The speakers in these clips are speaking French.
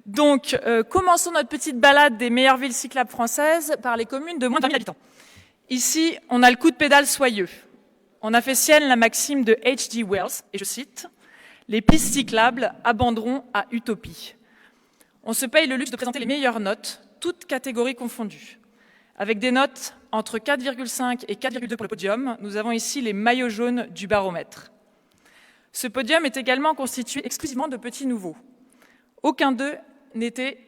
Donc, commençons notre petite balade des meilleures villes cyclables françaises par les communes de moins de 20 000 habitants. Ici, on a le coup de pédale soyeux. On a fait sienne la maxime de H.G. Wells, et je cite, « Les pistes cyclables abandonneront à utopie ». On se paye le luxe de présenter les meilleures notes, toutes catégories confondues. Avec des notes entre 4,5 et 4,2 pour le podium, nous avons ici les maillots jaunes du baromètre. Ce podium est également constitué exclusivement de petits nouveaux. Aucun d'eux n'était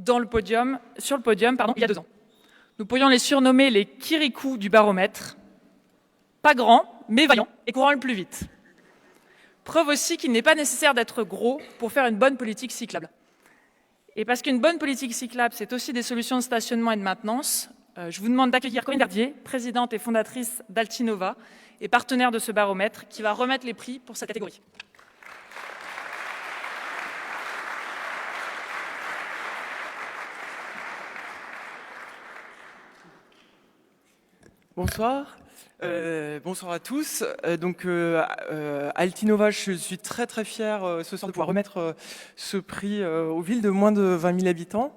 sur le podium, il y a 2 ans. Nous pourrions les surnommer les Kirikou du baromètre. Pas grands, mais vaillants et courant le plus vite. Preuve aussi qu'il n'est pas nécessaire d'être gros pour faire une bonne politique cyclable. Et parce qu'une bonne politique cyclable, c'est aussi des solutions de stationnement et de maintenance, je vous demande d'accueillir Corinne Gardier, présidente et fondatrice d'Altinova et partenaire de ce baromètre, qui va remettre les prix pour cette catégorie. Bonsoir. Bonsoir à tous. Altinova, je suis très très fier ce soir de pouvoir remettre ce prix aux villes de moins de 20 000 habitants.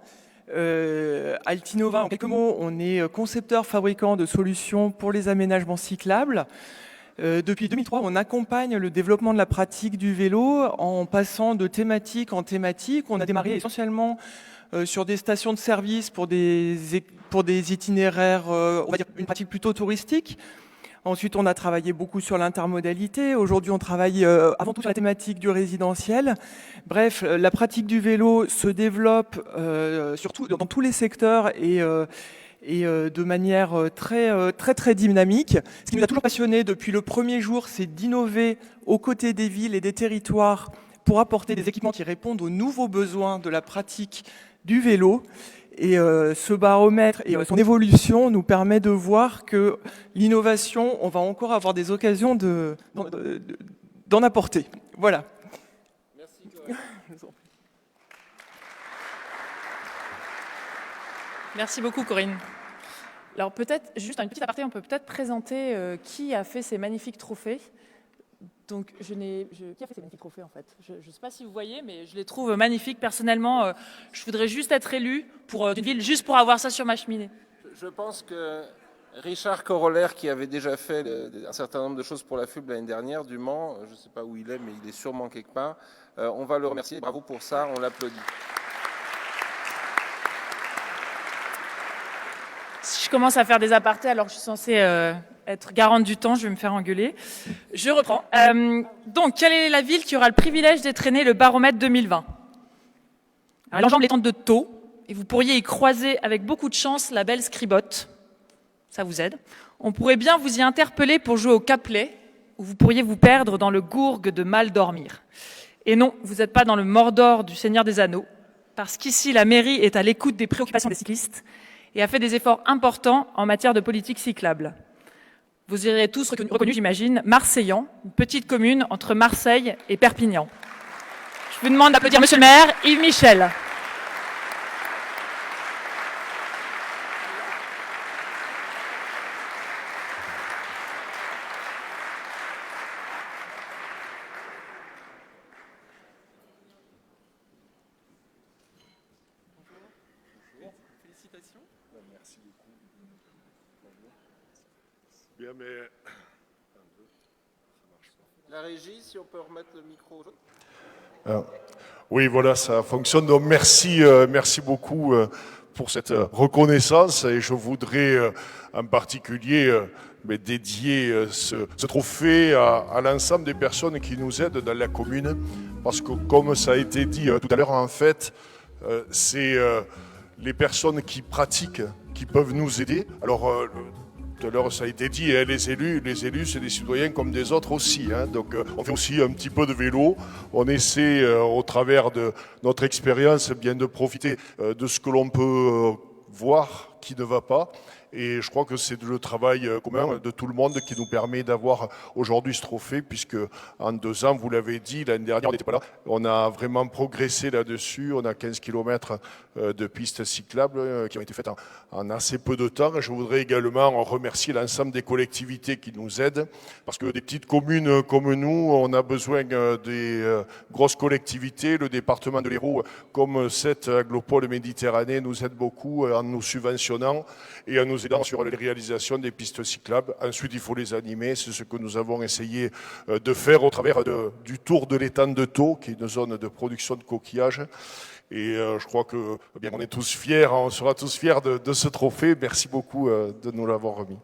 Altinova, en quelques mots, on est concepteur fabricant de solutions pour les aménagements cyclables. Depuis 2003, on accompagne le développement de la pratique du vélo en passant de thématique en thématique. On a démarré essentiellement sur des stations de service pour des itinéraires, on va dire une pratique plutôt touristique. Ensuite, on a travaillé beaucoup sur l'intermodalité. Aujourd'hui, on travaille avant tout sur la thématique du résidentiel. Bref, la pratique du vélo se développe surtout dans tous les secteurs et de manière très dynamique. Ce qui nous a toujours passionné depuis le premier jour, c'est d'innover aux côtés des villes et des territoires pour apporter des équipements qui répondent aux nouveaux besoins de la pratique du vélo. Et ce baromètre et son évolution nous permet de voir que l'innovation, on va encore avoir des occasions d'en apporter. Voilà. Merci, Corinne. Merci beaucoup, Corinne. Alors peut-être, juste une petite aparté, on peut peut-être présenter qui a fait ces magnifiques trophées. Donc, qui a fait ces magnifiques trophées, en fait? Je ne sais pas si vous voyez, mais je les trouve magnifiques. Personnellement, je voudrais juste être élu pour une ville, juste pour avoir ça sur ma cheminée. Je pense que Richard Corollaire, qui avait déjà fait un certain nombre de choses pour la FUB l'année dernière, du Mans, je ne sais pas où il est, mais il est sûrement quelque part, on va le remercier. Bravo pour ça, on l'applaudit. Si je commence à faire des apartés alors que je suis censée être garante du temps, je vais me faire engueuler. Je reprends. Donc, quelle est la ville qui aura le privilège d'entraîner le baromètre 2020? Elle enjambe les tentes de Thau, et vous pourriez y croiser avec beaucoup de chance la belle Scribotte. Ça vous aide. On pourrait bien vous y interpeller pour jouer au Caplet, où vous pourriez vous perdre dans le gourgue de Mal dormir. Et non, vous n'êtes pas dans le Mordor du Seigneur des Anneaux, parce qu'ici, la mairie est à l'écoute des préoccupations des cyclistes et a fait des efforts importants en matière de politique cyclable. Vous irez tous reconnus, j'imagine, Marseillan, une petite commune entre Marseille et Perpignan. Je vous demande d'applaudir Monsieur le maire, Yves Michel. Félicitations. Merci beaucoup. Bien, mais... La régie, si on peut remettre le micro. Oui, voilà, ça fonctionne. Donc, merci beaucoup pour cette reconnaissance. Et je voudrais en particulier dédier ce trophée à l'ensemble des personnes qui nous aident dans la commune. Parce que, comme ça a été dit tout à l'heure, en fait, c'est les personnes qui pratiquent qui peuvent nous aider. Alors, tout à l'heure, ça a été dit, hein, les élus, c'est des citoyens comme des autres aussi. Hein, donc, on fait aussi un petit peu de vélo. On essaie, au travers de notre expérience, bien de profiter de ce que l'on peut voir qui ne va pas. Et je crois que c'est le travail commun de tout le monde qui nous permet d'avoir aujourd'hui ce trophée, puisque en 2 ans, vous l'avez dit, l'année dernière, on n'était pas là. On a vraiment progressé là-dessus. On a 15 km de pistes cyclables qui ont été faites en assez peu de temps. Je voudrais également remercier l'ensemble des collectivités qui nous aident, parce que des petites communes comme nous, on a besoin des grosses collectivités. Le département de l'Hérault, comme cette aglopole Méditerranée, nous aide beaucoup en nous subventionnant et en nous aidant sur les réalisations des pistes cyclables. Ensuite, il faut les animer. C'est ce que nous avons essayé de faire au travers du tour de l'étang de Thau, qui est une zone de production de coquillages. Et je crois que bien, on est tous fiers, on sera tous fiers de ce trophée. Merci beaucoup de nous l'avoir remis.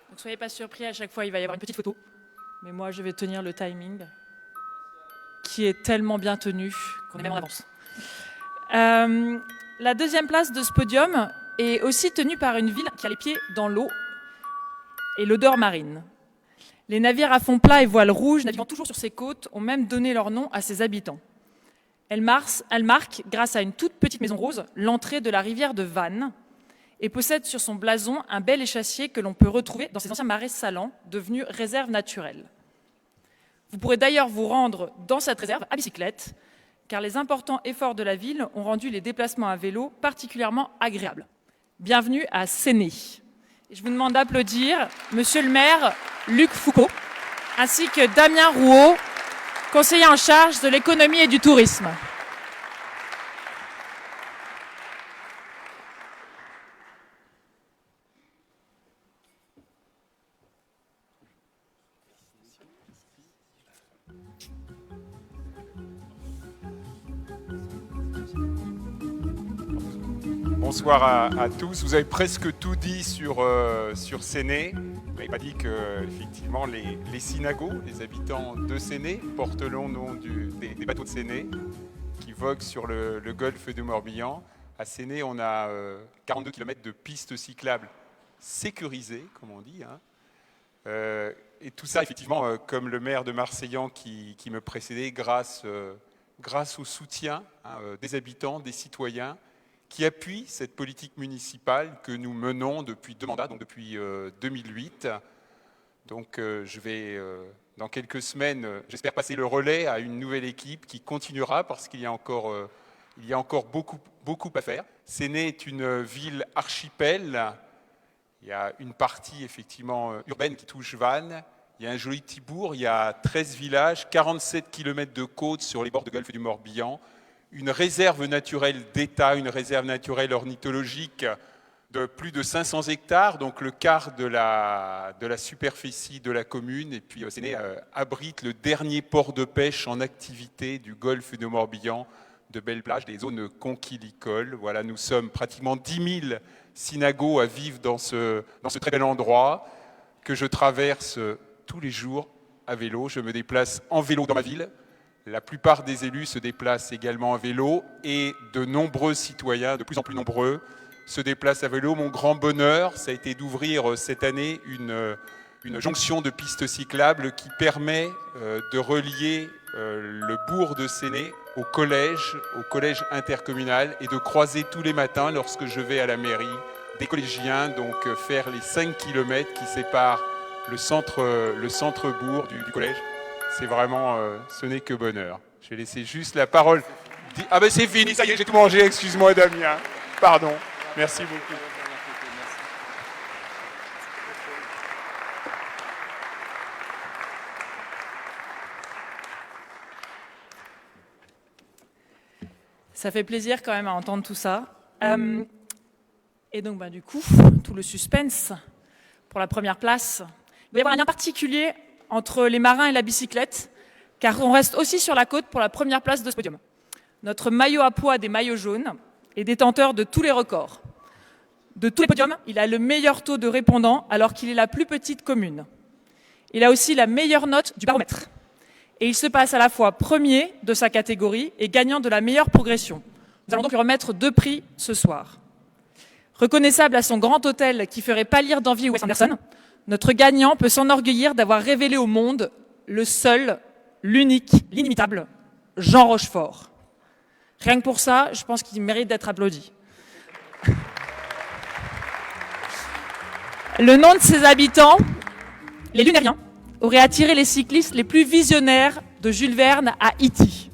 Donc soyez pas surpris, à chaque fois il va y avoir une petite photo. Mais moi je vais tenir le timing, qui est tellement bien tenu qu'on est même en avance. La deuxième place de ce podium est aussi tenue par une ville qui a les pieds dans l'eau et l'odeur marine. Les navires à fond plat et voiles rouges, naviguant toujours sur ses côtes, ont même donné leur nom à ses habitants. Elle marque, grâce à une toute petite maison rose, l'entrée de la rivière de Vannes et possède sur son blason un bel échassier que l'on peut retrouver dans ses anciens marais salants, devenus réserve naturelle. Vous pourrez d'ailleurs vous rendre dans cette réserve à bicyclette, car les importants efforts de la ville ont rendu les déplacements à vélo particulièrement agréables. Bienvenue à Séné. Et je vous demande d'applaudir Monsieur le maire Luc Foucault, ainsi que Damien Rouault, conseiller en charge de l'économie et du tourisme. Bonsoir à tous. Vous avez presque tout dit sur Séné. Vous n'avez pas dit que, effectivement, les Synagos, les habitants de Séné, portent le nom des bateaux de Séné qui voguent sur le golfe du Morbihan. À Séné, on a 42 km de pistes cyclables sécurisées, comme on dit. Et tout ça, effectivement, comme le maire de Marseillan qui me précédait, grâce au soutien des habitants, des citoyens, qui appuie cette politique municipale que nous menons depuis 2 mandats, donc depuis 2008. Donc je vais, dans quelques semaines, j'espère passer le relais à une nouvelle équipe qui continuera parce qu'il y a encore beaucoup à faire. Séné est une ville archipel. Il y a une partie effectivement urbaine qui touche Vannes. Il y a un joli petit bourg, il y a 13 villages, 47 km de côte sur les bords du golfe du Morbihan. Une réserve naturelle d'État, une réserve naturelle ornithologique de plus de 500 hectares, donc le quart de la superficie de la commune. Et puis Séné abrite le dernier port de pêche en activité du golfe du Morbihan, de belles plages, des zones conchilicoles. Voilà, nous sommes pratiquement 10 000 synagos à vivre dans ce très bel endroit que je traverse tous les jours à vélo. Je me déplace en vélo dans ma ville. La plupart des élus se déplacent également à vélo et de nombreux citoyens, de plus en plus nombreux, se déplacent à vélo. Mon grand bonheur, ça a été d'ouvrir cette année une jonction de pistes cyclables qui permet de relier le bourg de Séné au collège intercommunal et de croiser tous les matins, lorsque je vais à la mairie, des collégiens, donc faire les 5 km qui séparent le centre-bourg du collège. C'est vraiment, ce n'est que bonheur. Je vais laisser juste la parole. Ah ben c'est fini, ça y est, j'ai tout mangé, excuse-moi Damien. Pardon, merci beaucoup. Ça fait plaisir quand même à entendre tout ça. Et donc du coup, tout le suspense pour la première place. Il va y avoir un lien particulier entre les marins et la bicyclette, car on reste aussi sur la côte pour la première place de ce podium. Notre maillot à pois des maillots jaunes est détenteur de tous les records. De tous les podiums, il a le meilleur taux de répondants alors qu'il est la plus petite commune. Il a aussi la meilleure note du baromètre. Et il se passe à la fois premier de sa catégorie et gagnant de la meilleure progression. Nous allons donc lui remettre 2 prix ce soir. Reconnaissable à son grand hôtel qui ferait pâlir d'envie Wes Anderson, notre gagnant peut s'enorgueillir d'avoir révélé au monde le seul, l'unique, l'inimitable Jean Rochefort. Rien que pour ça, je pense qu'il mérite d'être applaudi. Le nom de ses habitants, les Lunériens, aurait attiré les cyclistes les plus visionnaires de Jules Verne à Ity.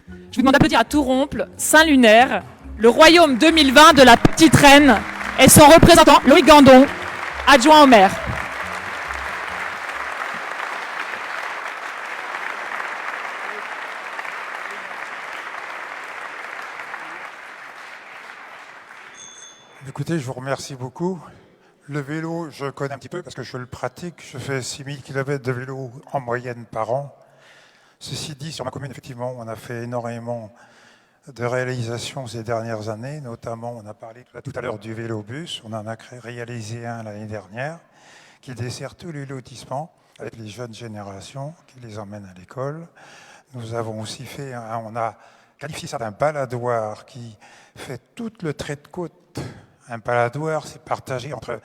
Je vous demande d'applaudir à tout rompre Saint-Lunaire, le royaume 2020 de la Petite Reine, et son représentant, Loïc Gandon, adjoint au maire. Écoutez, je vous remercie beaucoup. Le vélo, je connais un petit peu parce que je le pratique. Je fais 6000 km de vélo en moyenne par an. Ceci dit, sur ma commune, effectivement, on a fait énormément de réalisations ces dernières années. Notamment, on a parlé tout à l'heure du vélobus. On en a réalisé un l'année dernière qui dessert tous les lotissements avec les jeunes générations qui les emmènent à l'école. Nous avons aussi fait, on a qualifié ça d'un baladoir qui fait tout le trait de côte. Un baladoir, c'est partagé entre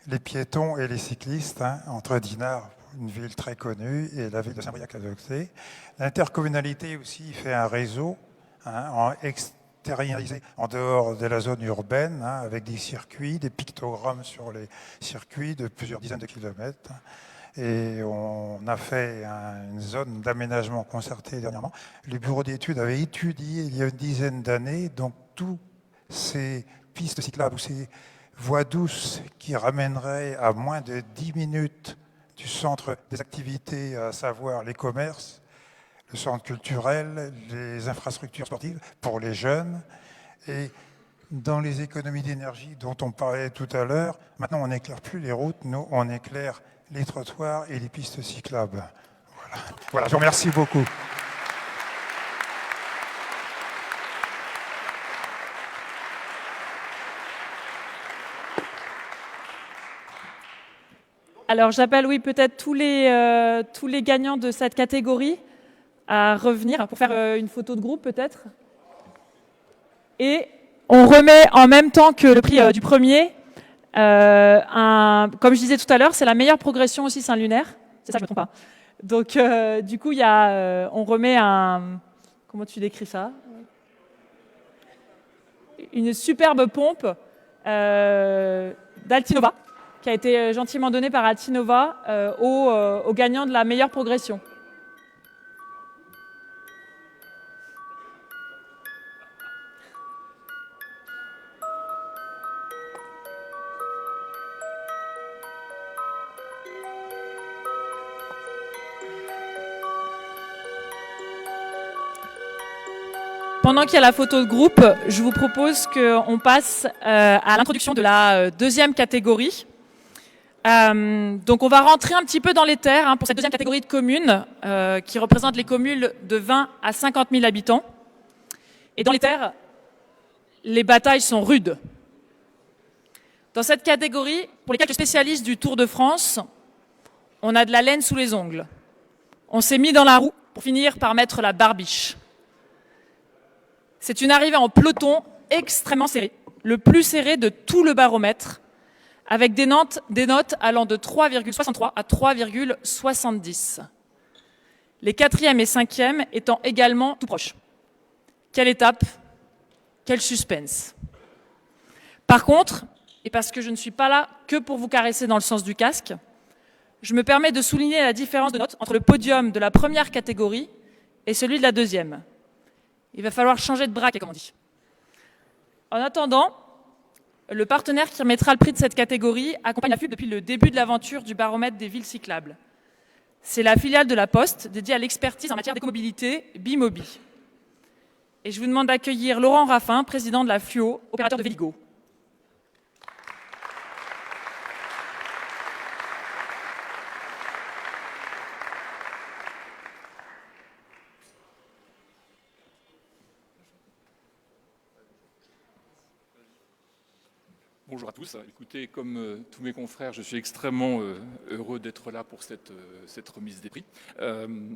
les piétons et les cyclistes, entre Dinard, une ville très connue, et la ville de Saint-Briac-la-Doxée. L'intercommunalité aussi fait un réseau en extériorisé en dehors de la zone urbaine, avec des circuits, des pictogrammes sur les circuits de plusieurs dizaines de kilomètres. Et on a fait une zone d'aménagement concerté dernièrement. Le bureau d'études avait étudié il y a une dizaine d'années, donc tous ces pistes cyclables ou ces voies douces qui ramèneraient à moins de 10 minutes du centre des activités, à savoir les commerces, le centre culturel, les infrastructures sportives pour les jeunes. Et dans les économies d'énergie dont on parlait tout à l'heure, maintenant on n'éclaire plus les routes, nous on éclaire les trottoirs et les pistes cyclables. Voilà, je vous remercie beaucoup. Alors j'appelle, oui, peut-être tous les gagnants de cette catégorie à revenir pour faire une photo de groupe peut-être. Et on remet en même temps que le prix du premier, comme je disais tout à l'heure, c'est la meilleure progression aussi Saint-Lunaire. C'est ça, je ne me trompe pas. Donc du coup, on remet comment tu décris ça ? Une superbe pompe d'Altinova, qui a été gentiment donnée par Altinova aux gagnants de la meilleure progression. Pendant qu'il y a la photo de groupe, je vous propose qu'on passe à l'introduction de la deuxième catégorie. Donc on va rentrer un petit peu dans les terres pour cette deuxième catégorie de communes qui représente les communes de 20 à 50 000 habitants. Et dans les terres, les batailles sont rudes. Dans cette catégorie, pour les quelques spécialistes du Tour de France, on a de la laine sous les ongles. On s'est mis dans la roue pour finir par mettre la barbiche. C'est une arrivée en peloton extrêmement serré, le plus serré de tout le baromètre, avec des notes allant de 3,63 à 3,70. Les 4e et 5e étant également tout proches. Quelle étape, quel suspense. Par contre, et parce que je ne suis pas là que pour vous caresser dans le sens du casque, je me permets de souligner la différence de notes entre le podium de la première catégorie et celui de la deuxième. Il va falloir changer de braque, comme on dit. En attendant, le partenaire qui remettra le prix de cette catégorie accompagne la FUB depuis le début de l'aventure du baromètre des villes cyclables. C'est la filiale de la Poste dédiée à l'expertise en matière d'écomobilité, Bimobi. Et je vous demande d'accueillir Laurent Raffin, président de la Fluo, opérateur de Véligo. bonjour à tous. Écoutez, comme tous mes confrères, je suis extrêmement heureux d'être là pour cette remise des prix.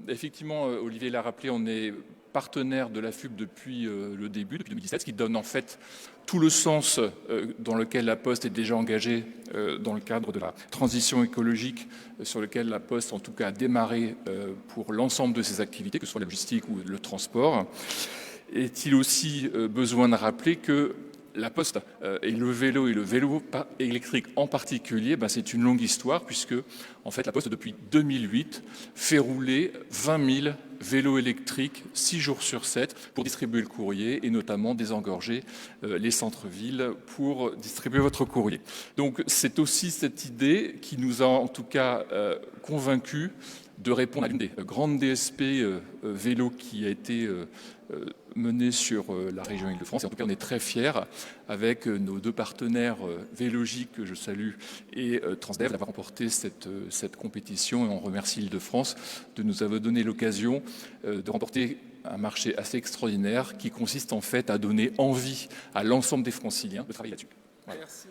Effectivement, Olivier l'a rappelé, on est partenaire de la FUB depuis le début, depuis 2017, ce qui donne en fait tout le sens dans lequel la Poste est déjà engagée dans le cadre de la transition écologique sur lequel la Poste, en tout cas, a démarré pour l'ensemble de ses activités, que ce soit la logistique ou le transport. Est-il aussi besoin de rappeler que la Poste et le vélo électrique en particulier, c'est une longue histoire puisque en fait la Poste depuis 2008 fait rouler 20 000 vélos électriques 6 jours sur 7 pour distribuer le courrier et notamment désengorger les centres-villes pour distribuer votre courrier. Donc c'est aussi cette idée qui nous a en tout cas convaincus de répondre à l'une des grandes DSP vélo qui a été menée sur la région Île-de-France. Et en tout cas, on est très fiers, avec nos deux partenaires Vélogique, que je salue, et Transdev, d'avoir remporté cette compétition. Et on remercie Île-de-France de nous avoir donné l'occasion de remporter un marché assez extraordinaire qui consiste en fait à donner envie à l'ensemble des Franciliens de travailler là-dessus. Voilà. Merci.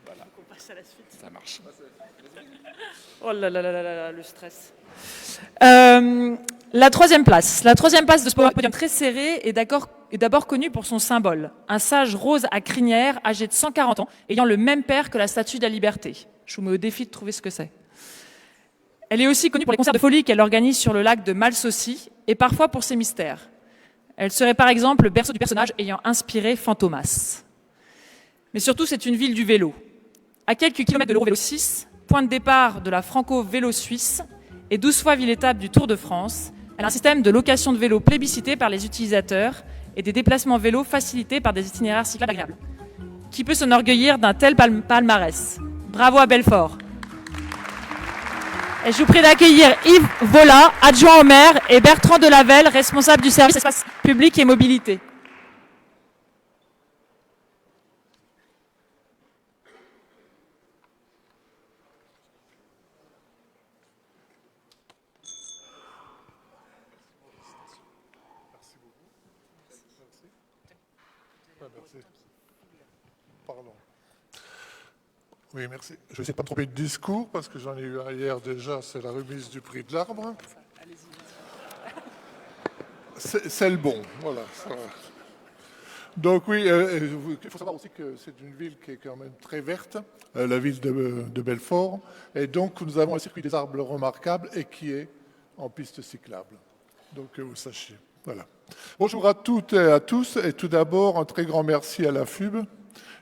Voilà. On passe à la suite. Ça marche. Oh là là là là là, le stress. La troisième place de ce podium très serré est d'abord connue pour son symbole, un sage rose à crinière âgé de 140 ans, ayant le même père que la Statue de la Liberté. Je vous mets au défi de trouver ce que c'est. Elle est aussi connue pour les concerts de folie qu'elle organise sur le lac de Malsaucy et parfois pour ses mystères. Elle serait par exemple le berceau du personnage ayant inspiré Fantomas. Mais surtout, c'est une ville du vélo. À quelques kilomètres de l'Eurovélo 6, point de départ de la Franco-Vélo Suisse et 12 fois ville-étape du Tour de France, elle a un système de location de vélos plébiscité par les utilisateurs et des déplacements vélos facilités par des itinéraires cyclables agréables. Qui peut s'enorgueillir d'un tel palmarès? Bravo à Belfort. Et je vous prie d'accueillir Yves Vola, adjoint au maire, et Bertrand Delavelle, responsable du service espace public et mobilité. Pardon. Oui, merci. Je ne vais essayer de pas me tromper de discours parce que j'en ai eu un hier déjà, c'est la remise du prix de l'arbre. C'est le bon, voilà. Ça va. Donc oui, il faut savoir aussi que c'est une ville qui est quand même très verte, la ville de Belfort, et donc nous avons un circuit des arbres remarquable et qui est en piste cyclable. Donc que vous sachiez. Voilà. Bonjour à toutes et à tous, et tout d'abord un très grand merci à la FUB.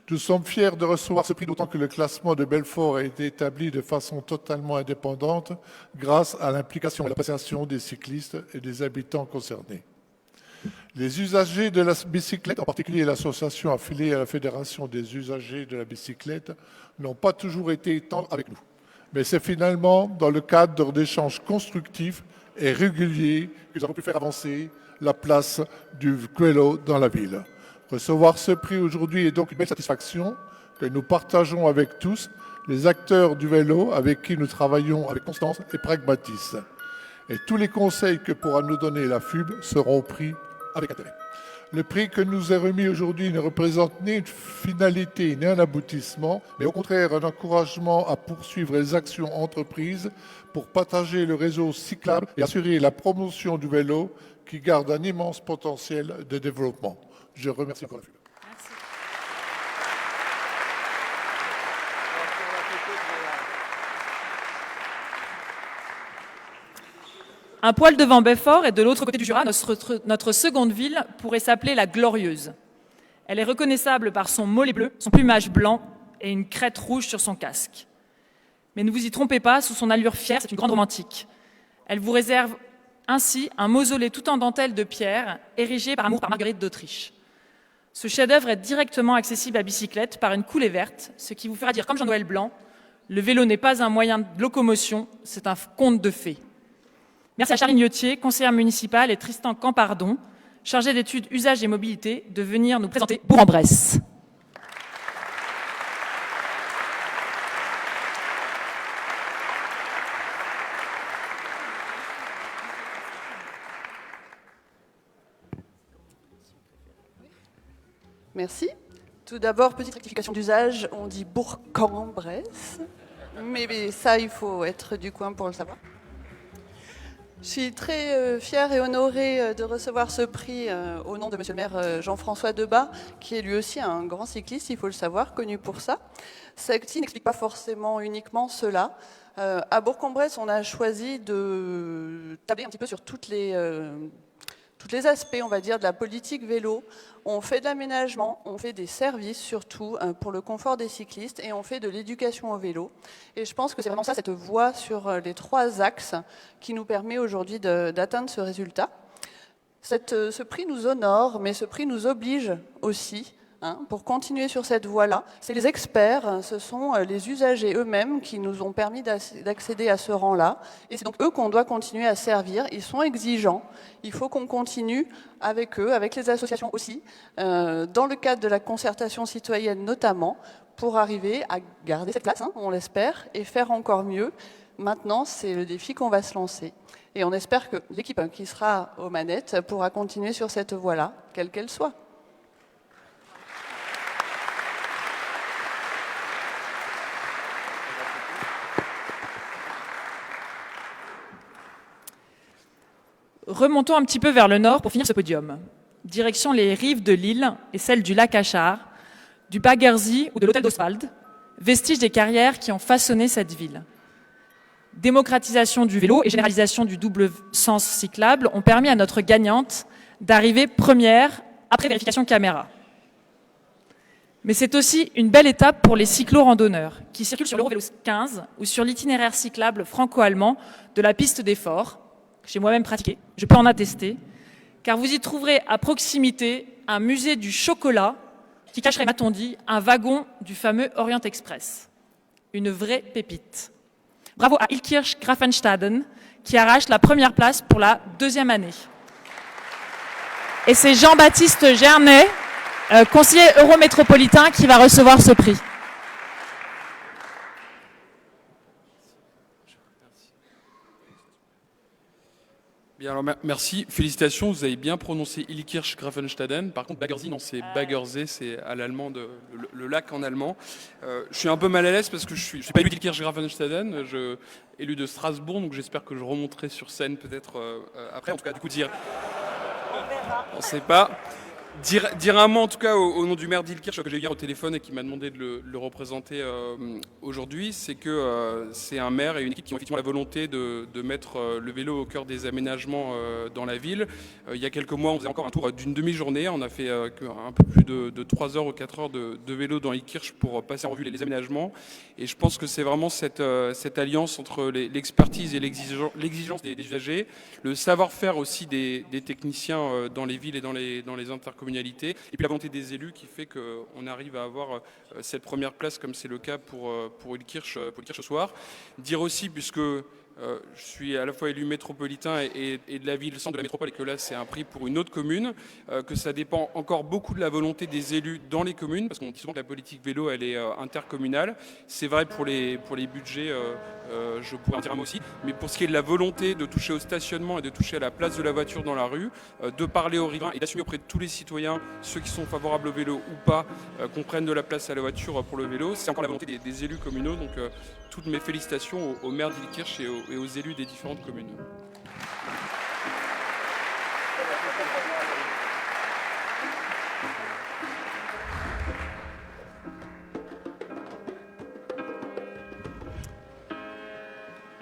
Nous sommes fiers de recevoir ce prix, d'autant que le classement de Belfort a été établi de façon totalement indépendante grâce à l'implication et à l'appréciation des cyclistes et des habitants concernés. Les usagers de la bicyclette, en particulier l'association affiliée à la Fédération des usagers de la bicyclette, n'ont pas toujours été tendres avec nous. Mais c'est finalement dans le cadre d'échanges constructifs et réguliers que nous avons pu faire avancer la place du vélo dans la ville. Recevoir ce prix aujourd'hui est donc une belle satisfaction que nous partageons avec tous les acteurs du vélo avec qui nous travaillons avec constance et pragmatisme. Et tous les conseils que pourra nous donner la FUB seront pris avec intérêt. Le prix que nous est remis aujourd'hui ne représente ni une finalité ni un aboutissement, mais au contraire un encouragement à poursuivre les actions entreprises pour partager le réseau cyclable et assurer la promotion du vélo qui garde un immense potentiel de développement. Je remercie encore la FUB. Merci. Un poil devant Belfort et de l'autre côté du Jura, notre seconde ville pourrait s'appeler la Glorieuse. Elle est reconnaissable par son mollet bleu, son plumage blanc et une crête rouge sur son casque. Mais ne vous y trompez pas, sous son allure fière, c'est une grande romantique. Elle vous réserve ainsi un mausolée tout en dentelle de pierre, érigé par amour par Marguerite d'Autriche. Ce chef-d'œuvre est directement accessible à bicyclette par une coulée verte, ce qui vous fera dire, comme Jean-Noël Blanc, le vélo n'est pas un moyen de locomotion, c'est un conte de fées. Merci à Charline Liotier, conseillère municipale, et Tristan Campardon, chargé d'études usage et mobilité, de venir nous présenter Bourg-en-Bresse. Merci. Tout d'abord, petite rectification d'usage, on dit Bourg-en-Bresse, mais ça, il faut être du coin pour le savoir. Je suis très fière et honorée de recevoir ce prix au nom de monsieur le maire Jean-François Debat, qui est lui aussi un grand cycliste, il faut le savoir, connu pour ça. Celle-ci n'explique pas forcément uniquement cela. À Bourg-en-Bresse, on a choisi de tabler un petit peu sur tous les aspects, on va dire, de la politique vélo. On fait de l'aménagement, on fait des services surtout pour le confort des cyclistes et on fait de l'éducation au vélo. Et je pense que c'est vraiment ça, cette voie sur les 3 axes qui nous permet aujourd'hui d'atteindre ce résultat. Ce prix nous honore, mais ce prix nous oblige aussi pour continuer sur cette voie-là. C'est les experts, ce sont les usagers eux-mêmes qui nous ont permis d'accéder à ce rang-là. Et c'est donc eux qu'on doit continuer à servir. Ils sont exigeants. Il faut qu'on continue avec eux, avec les associations aussi, dans le cadre de la concertation citoyenne notamment, pour arriver à garder cette place, on l'espère, et faire encore mieux. Maintenant, c'est le défi qu'on va se lancer. Et on espère que l'équipe qui sera aux manettes pourra continuer sur cette voie-là, quelle qu'elle soit. Remontons un petit peu vers le nord pour finir ce podium. Direction les rives de l'île et celles du lac Achard, du Baggersee ou de l'hôtel d'Oswald, vestiges des carrières qui ont façonné cette ville. Démocratisation du vélo et généralisation du double sens cyclable ont permis à notre gagnante d'arriver première après vérification caméra. Mais c'est aussi une belle étape pour les cyclo-randonneurs qui circulent sur l'Eurovélo 15 ou sur l'itinéraire cyclable franco-allemand de la piste des Forts, que j'ai moi-même pratiqué, je peux en attester, car vous y trouverez à proximité un musée du chocolat qui cacherait, m'a-t-on dit, un wagon du fameux Orient Express. Une vraie pépite. Bravo à Ilkirch Grafenstaden qui arrache la première place pour la 2e année. Et c'est Jean-Baptiste Gernet, conseiller eurométropolitain, qui va recevoir ce prix. Bien, alors merci, félicitations, vous avez bien prononcé Ilkirch Grafenstaden. Par contre, Baggersee, non, c'est Baggersee, c'est à l'allemand, le lac en allemand. Je suis un peu mal à l'aise parce que je suis pas élu d'Ilkirch Grafenstaden, je suis élu de Strasbourg, donc j'espère que je remonterai sur scène peut-être après. En tout cas, du coup, on ne sait pas. Dire un mot en tout cas au nom du maire d'Ilkirch que j'ai eu hier au téléphone et qui m'a demandé de le représenter aujourd'hui, c'est que c'est un maire et une équipe qui ont effectivement la volonté de mettre le vélo au cœur des aménagements dans la ville. Il y a quelques mois, on faisait encore un tour d'une demi-journée, on a fait un peu plus de 3 heures ou 4 heures de vélo dans Ilkirch pour passer en revue les aménagements. Et je pense que c'est vraiment cette alliance entre l'expertise et l'exigence des usagers, le savoir-faire aussi des techniciens dans les villes et dans les intercommunalités, et puis la volonté des élus qui fait qu'on arrive à avoir cette première place comme c'est le cas pour Ilkirch ce soir. Dire aussi, puisque je suis à la fois élu métropolitain et de la ville, centre de la métropole, et que là c'est un prix pour une autre commune, que ça dépend encore beaucoup de la volonté des élus dans les communes, parce qu'on dit souvent que la politique vélo elle est intercommunale. C'est vrai pour les budgets, je pourrais en dire un mot aussi, mais pour ce qui est de la volonté de toucher au stationnement et de toucher à la place de la voiture dans la rue, de parler aux riverains et d'assumer auprès de tous les citoyens, ceux qui sont favorables au vélo ou pas, qu'on prenne de la place à la voiture pour le vélo, c'est encore la volonté des élus communaux. Donc toutes mes félicitations au maire d'Ilkirch et aux élus des différentes communes.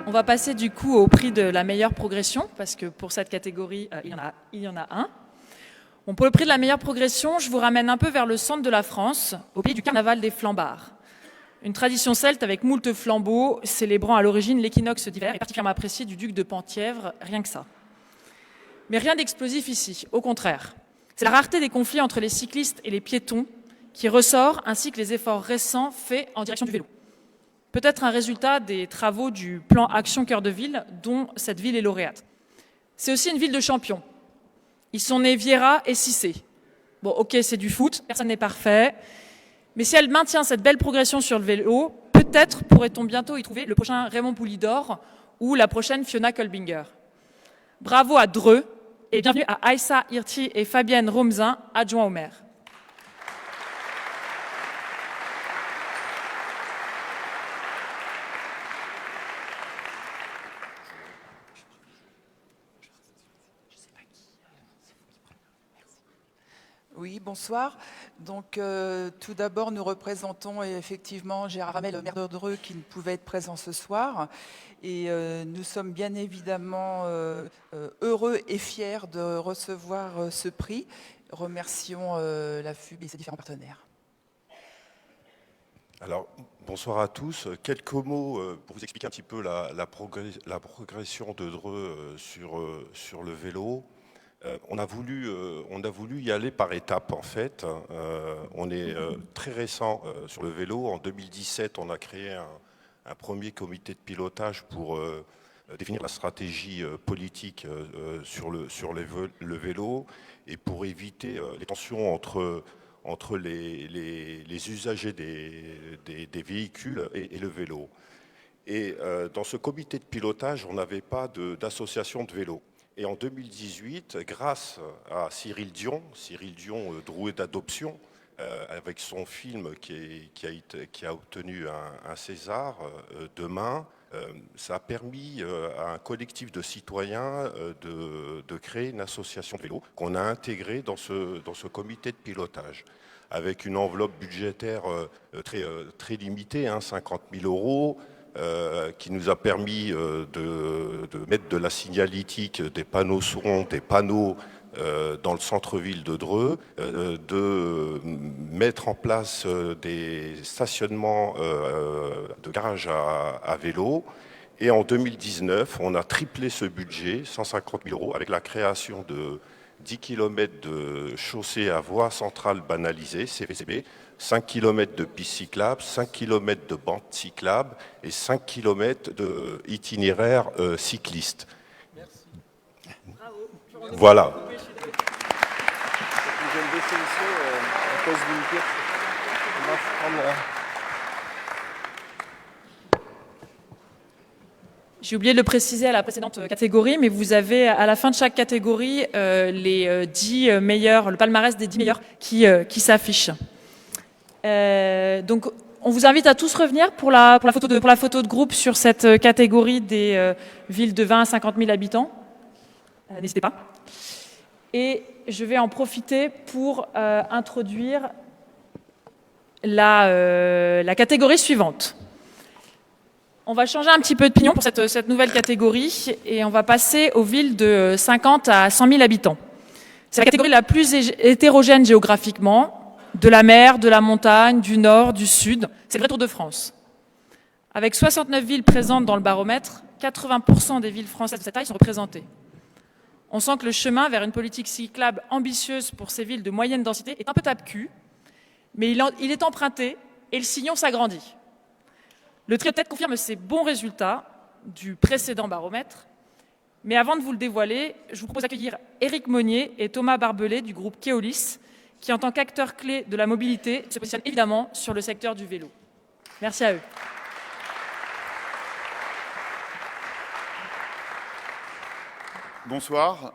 On va passer du coup au prix de la meilleure progression, parce que pour cette catégorie, il y en a un. Bon, pour le prix de la meilleure progression, je vous ramène un peu vers le centre de la France, au pays du carnaval des Flambards. Une tradition celte avec moult flambeaux, célébrant à l'origine l'équinoxe d'hiver et particulièrement apprécié du duc de Penthièvre, rien que ça. Mais rien d'explosif ici, au contraire. C'est la rareté des conflits entre les cyclistes et les piétons qui ressort, ainsi que les efforts récents faits en direction du vélo. Peut-être un résultat des travaux du plan Action Cœur de Ville, dont cette ville est lauréate. C'est aussi une ville de champions. Ils sont nés Vieira et Cissé. Bon, ok, c'est du foot, personne n'est parfait. Mais si elle maintient cette belle progression sur le vélo, peut-être pourrait-on bientôt y trouver le prochain Raymond Poulidor ou la prochaine Fiona Kolbinger. Bravo à Dreux et bienvenue à Aïssa Hirti et Fabienne Romzin, adjoints au maire. Oui, bonsoir. Donc, tout d'abord, nous représentons effectivement Gérard Hamel, maire de Dreux, qui ne pouvait être présent ce soir. Et nous sommes bien évidemment heureux et fiers de recevoir ce prix. Remercions la FUB et ses différents partenaires. Alors, bonsoir à tous. Quelques mots pour vous expliquer un petit peu la progression de Dreux sur le vélo. On a voulu y aller par étapes, en fait. On est très récent sur le vélo. En 2017, on a créé un premier comité de pilotage pour définir la stratégie politique sur le vélo et pour éviter les tensions entre les usagers des véhicules et le vélo. Et dans ce comité de pilotage, on n'avait pas d'association de vélo. Et en 2018, grâce à Cyril Dion, Drouet d'adoption, avec son film qui a obtenu un César, Demain, ça a permis à un collectif de citoyens de créer une association de vélo qu'on a intégrée dans ce comité de pilotage, avec une enveloppe budgétaire très limitée, 50 000 €, qui nous a permis de mettre de la signalétique, des panneaux son, des panneaux dans le centre-ville de Dreux, de mettre en place des stationnements de garage à vélo. Et en 2019, on a triplé ce budget, 150 000 €, avec la création de 10 km de chaussée à voie centrale banalisée, CVCB, 5 km de pistes cyclables, 5 km de bandes cyclables et 5 km d'itinéraires cyclistes. Merci. Bravo. Voilà. J'ai oublié de le préciser à la précédente catégorie, mais vous avez à la fin de chaque catégorie les 10 meilleurs, le palmarès des 10 meilleurs qui s'affiche. Donc, on vous invite à tous revenir pour la photo de groupe sur cette catégorie des villes de 20 à 50 000 habitants. N'hésitez pas. Et je vais en profiter pour introduire la catégorie suivante. On va changer un petit peu de pignon pour cette nouvelle catégorie et on va passer aux villes de 50 à 100 000 habitants. C'est la catégorie la plus hétérogène géographiquement, de la mer, de la montagne, du nord, du sud. C'est le vrai Tour de France. Avec 69 villes présentes dans le baromètre, 80% des villes françaises de cette taille sont représentées. On sent que le chemin vers une politique cyclable ambitieuse pour ces villes de moyenne densité est un peu tape-cul, mais il est emprunté et le sillon s'agrandit. Le trio de tête confirme ces bons résultats du précédent baromètre. Mais avant de vous le dévoiler, je vous propose d'accueillir Éric Monnier et Thomas Barbelé du groupe Keolis, qui, en tant qu'acteurs clés de la mobilité, se positionnent évidemment sur le secteur du vélo. Merci à eux. Bonsoir.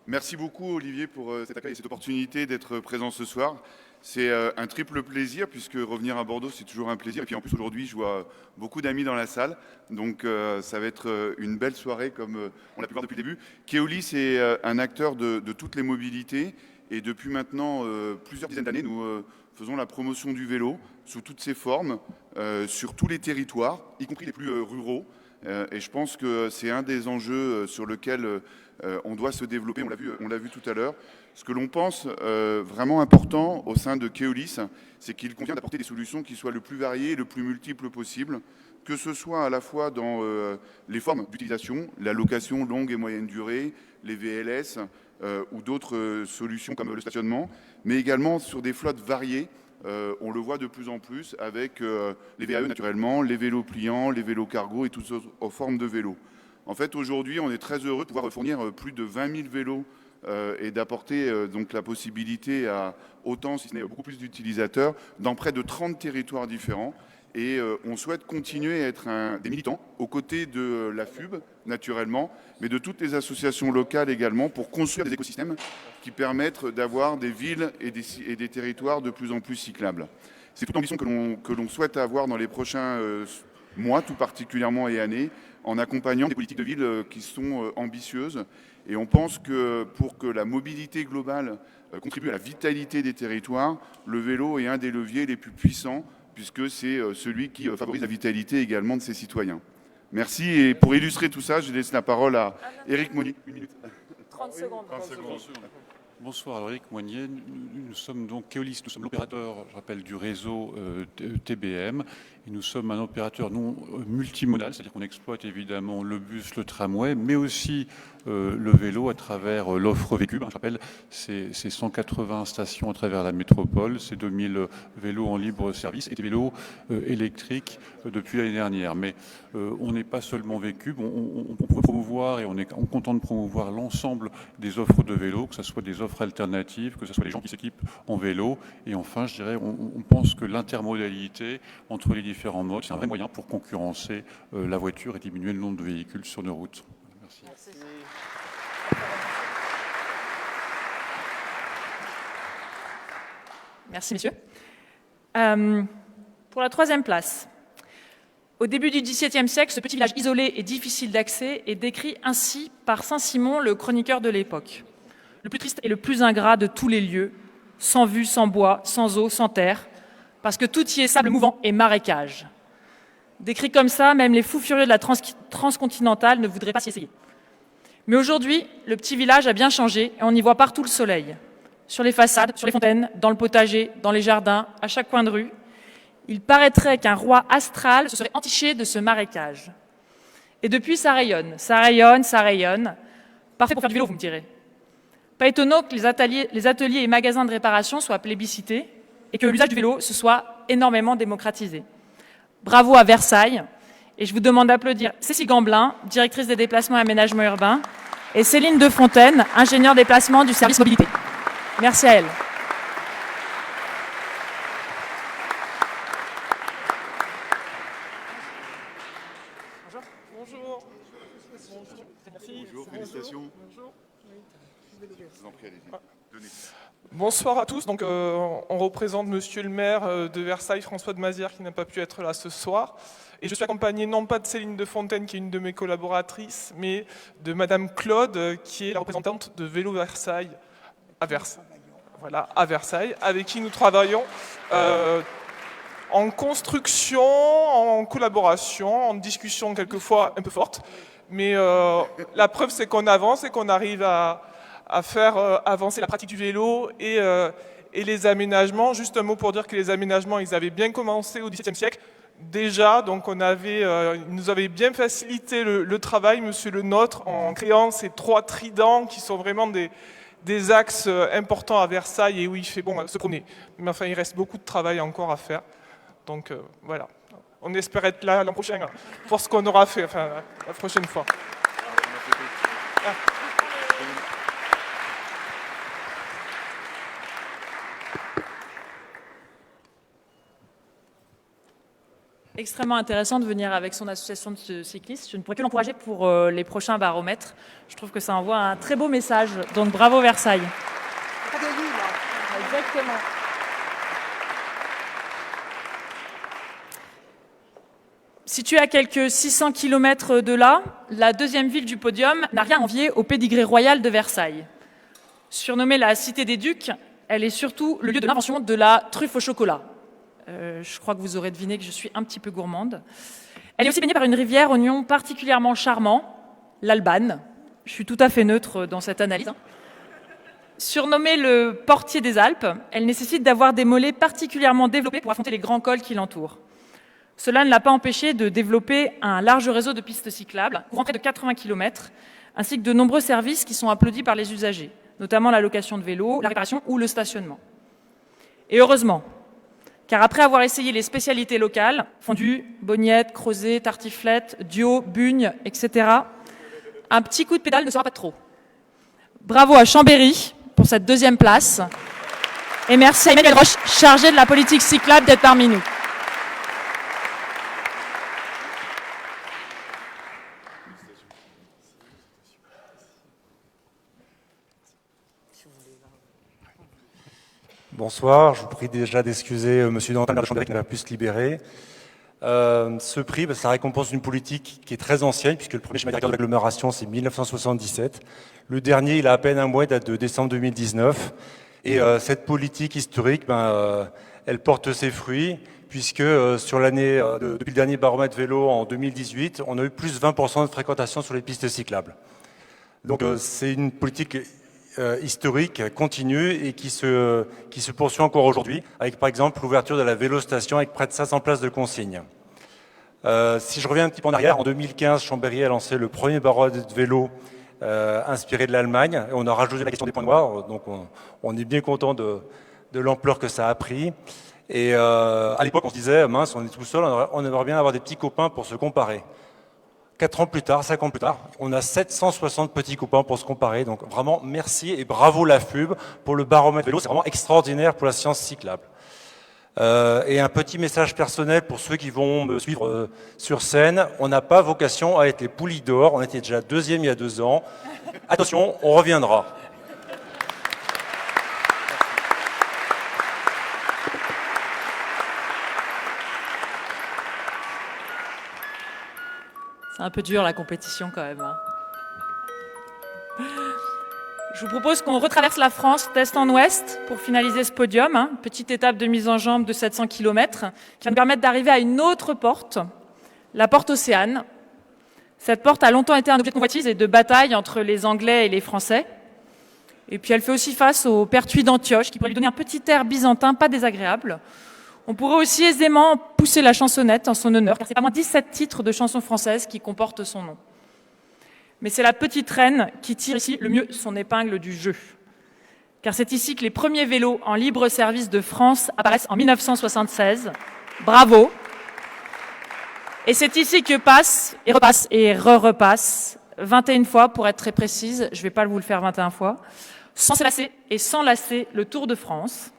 Merci beaucoup, Olivier, pour cet accueil et cette opportunité d'être présent ce soir. C'est un triple plaisir, puisque revenir à Bordeaux, c'est toujours un plaisir. Et puis en plus, aujourd'hui, je vois beaucoup d'amis dans la salle. Donc ça va être une belle soirée, comme on l'a pu voir depuis le début. Keolis est un acteur de toutes les mobilités. Et depuis maintenant plusieurs dizaines d'années, nous faisons la promotion du vélo sous toutes ses formes, sur tous les territoires, y compris les plus ruraux. Et je pense que c'est un des enjeux sur lequel on doit se développer. On l'a vu tout à l'heure. Ce que l'on pense vraiment important au sein de Keolis, c'est qu'il convient d'apporter des solutions qui soient le plus variées et le plus multiples possible, que ce soit à la fois dans les formes d'utilisation, la location longue et moyenne durée, les VLS ou d'autres solutions comme le stationnement, mais également sur des flottes variées. On le voit de plus en plus avec les VAE naturellement, les vélos pliants, les vélos cargo et toutes autres formes de vélos. En fait, aujourd'hui, on est très heureux de pouvoir fournir plus de 20 000 vélos et d'apporter donc la possibilité à autant, si ce n'est beaucoup plus d'utilisateurs, dans près de 30 territoires différents. Et on souhaite continuer à être des militants aux côtés de la FUB, naturellement, mais de toutes les associations locales également, pour construire des écosystèmes qui permettent d'avoir des villes et des territoires de plus en plus cyclables. C'est toute l'ambition que l'on souhaite avoir dans les prochains mois, tout particulièrement, et années, en accompagnant des politiques de ville qui sont ambitieuses Et on pense que pour que la mobilité globale contribue à la vitalité des territoires, le vélo est un des leviers les plus puissants, puisque c'est celui qui favorise la vitalité également de ses citoyens. Merci. Et pour illustrer tout ça, je laisse la parole à Éric Monnier. 30 secondes. 30 secondes. Bonsoir, alors Éric Moignet. Nous sommes donc Keolis, nous sommes l'opérateur, je rappelle, du réseau TBM. Et nous sommes un opérateur non multimodal, c'est-à-dire qu'on exploite évidemment le bus, le tramway, mais aussi le vélo à travers l'offre véhicule. Je rappelle, c'est 180 stations à travers la métropole, c'est 2000 vélos en libre service et des vélos électriques depuis l'année dernière. Mais on n'est pas seulement véhicule, on peut promouvoir et on est content de promouvoir l'ensemble des offres de vélo, que ce soit des offres alternatives, que ce soit les gens qui s'équipent en vélo. Et enfin, je dirais, on pense que l'intermodalité entre les différents modes, c'est un vrai moyen pour concurrencer la voiture et diminuer le nombre de véhicules sur nos routes. Merci. Merci, messieurs. Pour la troisième place, au début du XVIIe siècle, ce petit village isolé et difficile d'accès est décrit ainsi par Saint-Simon, le chroniqueur de l'époque. Le plus triste et le plus ingrat de tous les lieux, sans vue, sans bois, sans eau, sans terre, parce que tout y est sable mouvant et marécage. Décrit comme ça, même les fous furieux de la transcontinentale ne voudraient pas s'y essayer. Mais aujourd'hui, le petit village a bien changé et on y voit partout le soleil. Sur les façades, sur les fontaines, dans le potager, dans les jardins, à chaque coin de rue. Il paraîtrait qu'un roi astral se serait entiché de ce marécage. Et depuis, ça rayonne, ça rayonne, ça rayonne. Parfait pour faire du vélo, vous me direz. Pas étonnant que les ateliers et magasins de réparation soient plébiscités et que l'usage du vélo se soit énormément démocratisé. Bravo à Versailles. Et je vous demande d'applaudir Cécile Gamblin, directrice des déplacements et aménagements urbains, et Céline Defontaine, ingénieure des placements du service mobilité. Merci à elle. Bonjour. Bonjour, félicitations. Bonsoir à tous. Donc, on représente Monsieur le maire de Versailles, François de Mazières, qui n'a pas pu être là ce soir. Et je suis accompagné non pas de Céline Defontaine, qui est une de mes collaboratrices, mais de Madame Claude, qui est la représentante de Vélo Versailles à Versailles. Voilà, à Versailles, avec qui nous travaillons en construction, en collaboration, en discussion quelquefois un peu forte. Mais la preuve, c'est qu'on avance et qu'on arrive à faire avancer la pratique du vélo et les aménagements. Juste un mot pour dire que les aménagements, ils avaient bien commencé au XVIIe siècle. Déjà, donc il nous avait bien facilité le travail, Monsieur le Nôtre, en créant ces 3 tridents qui sont vraiment des axes importants à Versailles et où il fait bon se promener. Mais enfin, il reste beaucoup de travail encore à faire. Donc voilà, on espère être là l'an prochain pour ce qu'on aura fait, enfin la prochaine fois. Extrêmement intéressant de venir avec son association de cyclistes. Je ne pourrais que l'encourager pour les prochains baromètres. Je trouve que ça envoie un très beau message. Donc bravo Versailles. Exactement. Située à quelques 600 km de là, la deuxième ville du podium n'a rien à envier au pédigré royal de Versailles. Surnommée la Cité des Ducs, elle est surtout le lieu de l'invention de la truffe au chocolat. Je crois que vous aurez deviné que je suis un petit peu gourmande. Elle est aussi baignée par une rivière au nom particulièrement charmant, l'Albanne. Je suis tout à fait neutre dans cette analyse. Surnommée le portier des Alpes, elle nécessite d'avoir des mollets particulièrement développés pour affronter les grands cols qui l'entourent. Cela ne l'a pas empêché de développer un large réseau de pistes cyclables, couvrant près de 80 km, ainsi que de nombreux services qui sont applaudis par les usagers, notamment la location de vélos, la réparation ou le stationnement. Et heureusement, car après avoir essayé les spécialités locales, fondue, bognette, crozet, tartiflette, dio, bugne, etc., un petit coup de pédale ne sera pas de trop. Bravo à Chambéry pour cette deuxième place. Et merci à Emmanuel Roche, chargé de la politique cyclable, d'être parmi nous. Bonsoir, je vous prie déjà d'excuser Monsieur Dantin, maire de Chambéry, qui n'a pas pu se libérer. Ce prix, ça récompense une politique qui est très ancienne, puisque le premier schéma directeur de l'agglomération, c'est 1977. Le dernier, il a à peine un mois, il date de décembre 2019. Et cette politique historique, elle porte ses fruits, puisque sur l'année, depuis le dernier baromètre vélo en 2018, on a eu plus de 20% de fréquentation sur les pistes cyclables. Donc c'est une politique historique, continue et qui se poursuit encore aujourd'hui, avec par exemple l'ouverture de la vélostation avec près de 500 places de consigne. Si je reviens un petit peu en arrière, en 2015, Chambéry a lancé le premier baromètre vélo inspiré de l'Allemagne. On a rajouté la question des points noirs, donc on est bien content de l'ampleur que ça a pris. Et à l'époque, on se disait, mince, on est tout seul, on aimerait bien avoir des petits copains pour se comparer. 4 ans plus tard, 5 ans plus tard, on a 760 petits copains pour se comparer. Donc vraiment, merci et bravo la FUB pour le baromètre vélo. C'est vraiment extraordinaire pour la science cyclable. Et un petit message personnel pour ceux qui vont me suivre sur scène. On n'a pas vocation à être les poulies d'or. On était déjà 2e il y a 2 ans. Attention, on reviendra. C'est un peu dur la compétition quand même. Je vous propose qu'on retraverse la France d'est en ouest pour finaliser ce podium. Petite étape de mise en jambe de 700 km qui va nous permettre d'arriver à une autre porte, la porte Océane. Cette porte a longtemps été un objet de convoitise et de bataille entre les Anglais et les Français. Et puis elle fait aussi face au pertuis d'Antioche qui pourrait lui donner un petit air byzantin pas désagréable. On pourrait aussi aisément pousser la chansonnette en son honneur, car c'est pas moins 17 titres de chansons françaises qui comportent son nom. Mais c'est la petite reine qui tire ici le mieux son épingle du jeu. Car c'est ici que les premiers vélos en libre service de France apparaissent en 1976. Bravo! Et c'est ici que passe et repasse et re-repasse 21 fois pour être très précise, je ne vais pas vous le faire 21 fois, sans lasser et sans lasser le Tour de France.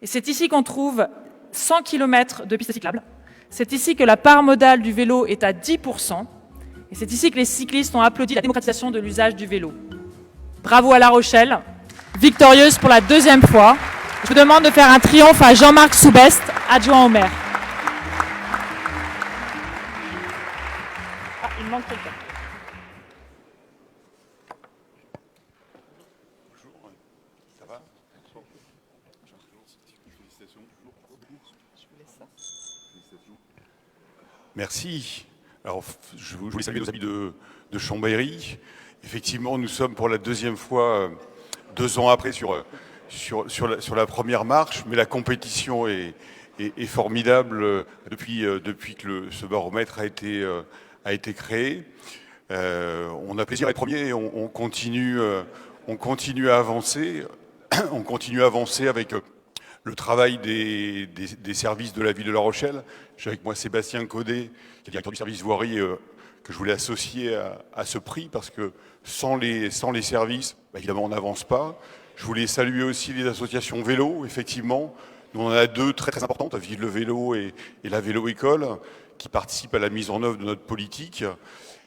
Et c'est ici qu'on trouve 100 km de pistes cyclables. C'est ici que la part modale du vélo est à 10%. Et c'est ici que les cyclistes ont applaudi la démocratisation de l'usage du vélo. Bravo à La Rochelle, victorieuse pour la 2e fois. Je vous demande de faire un triomphe à Jean-Marc Soubest, adjoint au maire. Ah, il manque quelqu'un. Merci. Alors, je voulais saluer nos amis de Chambéry. Effectivement, nous sommes pour la 2e fois, 2 ans après, sur la première marche, mais la compétition est formidable depuis que ce baromètre a été créé. On a plaisir à être premier et on continue à avancer. On continue à avancer avec le travail des services de la ville de La Rochelle. J'ai avec moi Sébastien Codet, qui est directeur du service voirie, que je voulais associer à ce prix, parce que sans les services, évidemment, on n'avance pas. Je voulais saluer aussi les associations vélo, effectivement. Nous, on en a 2 très très importantes, Vive le vélo et la vélo-école, qui participent à la mise en œuvre de notre politique.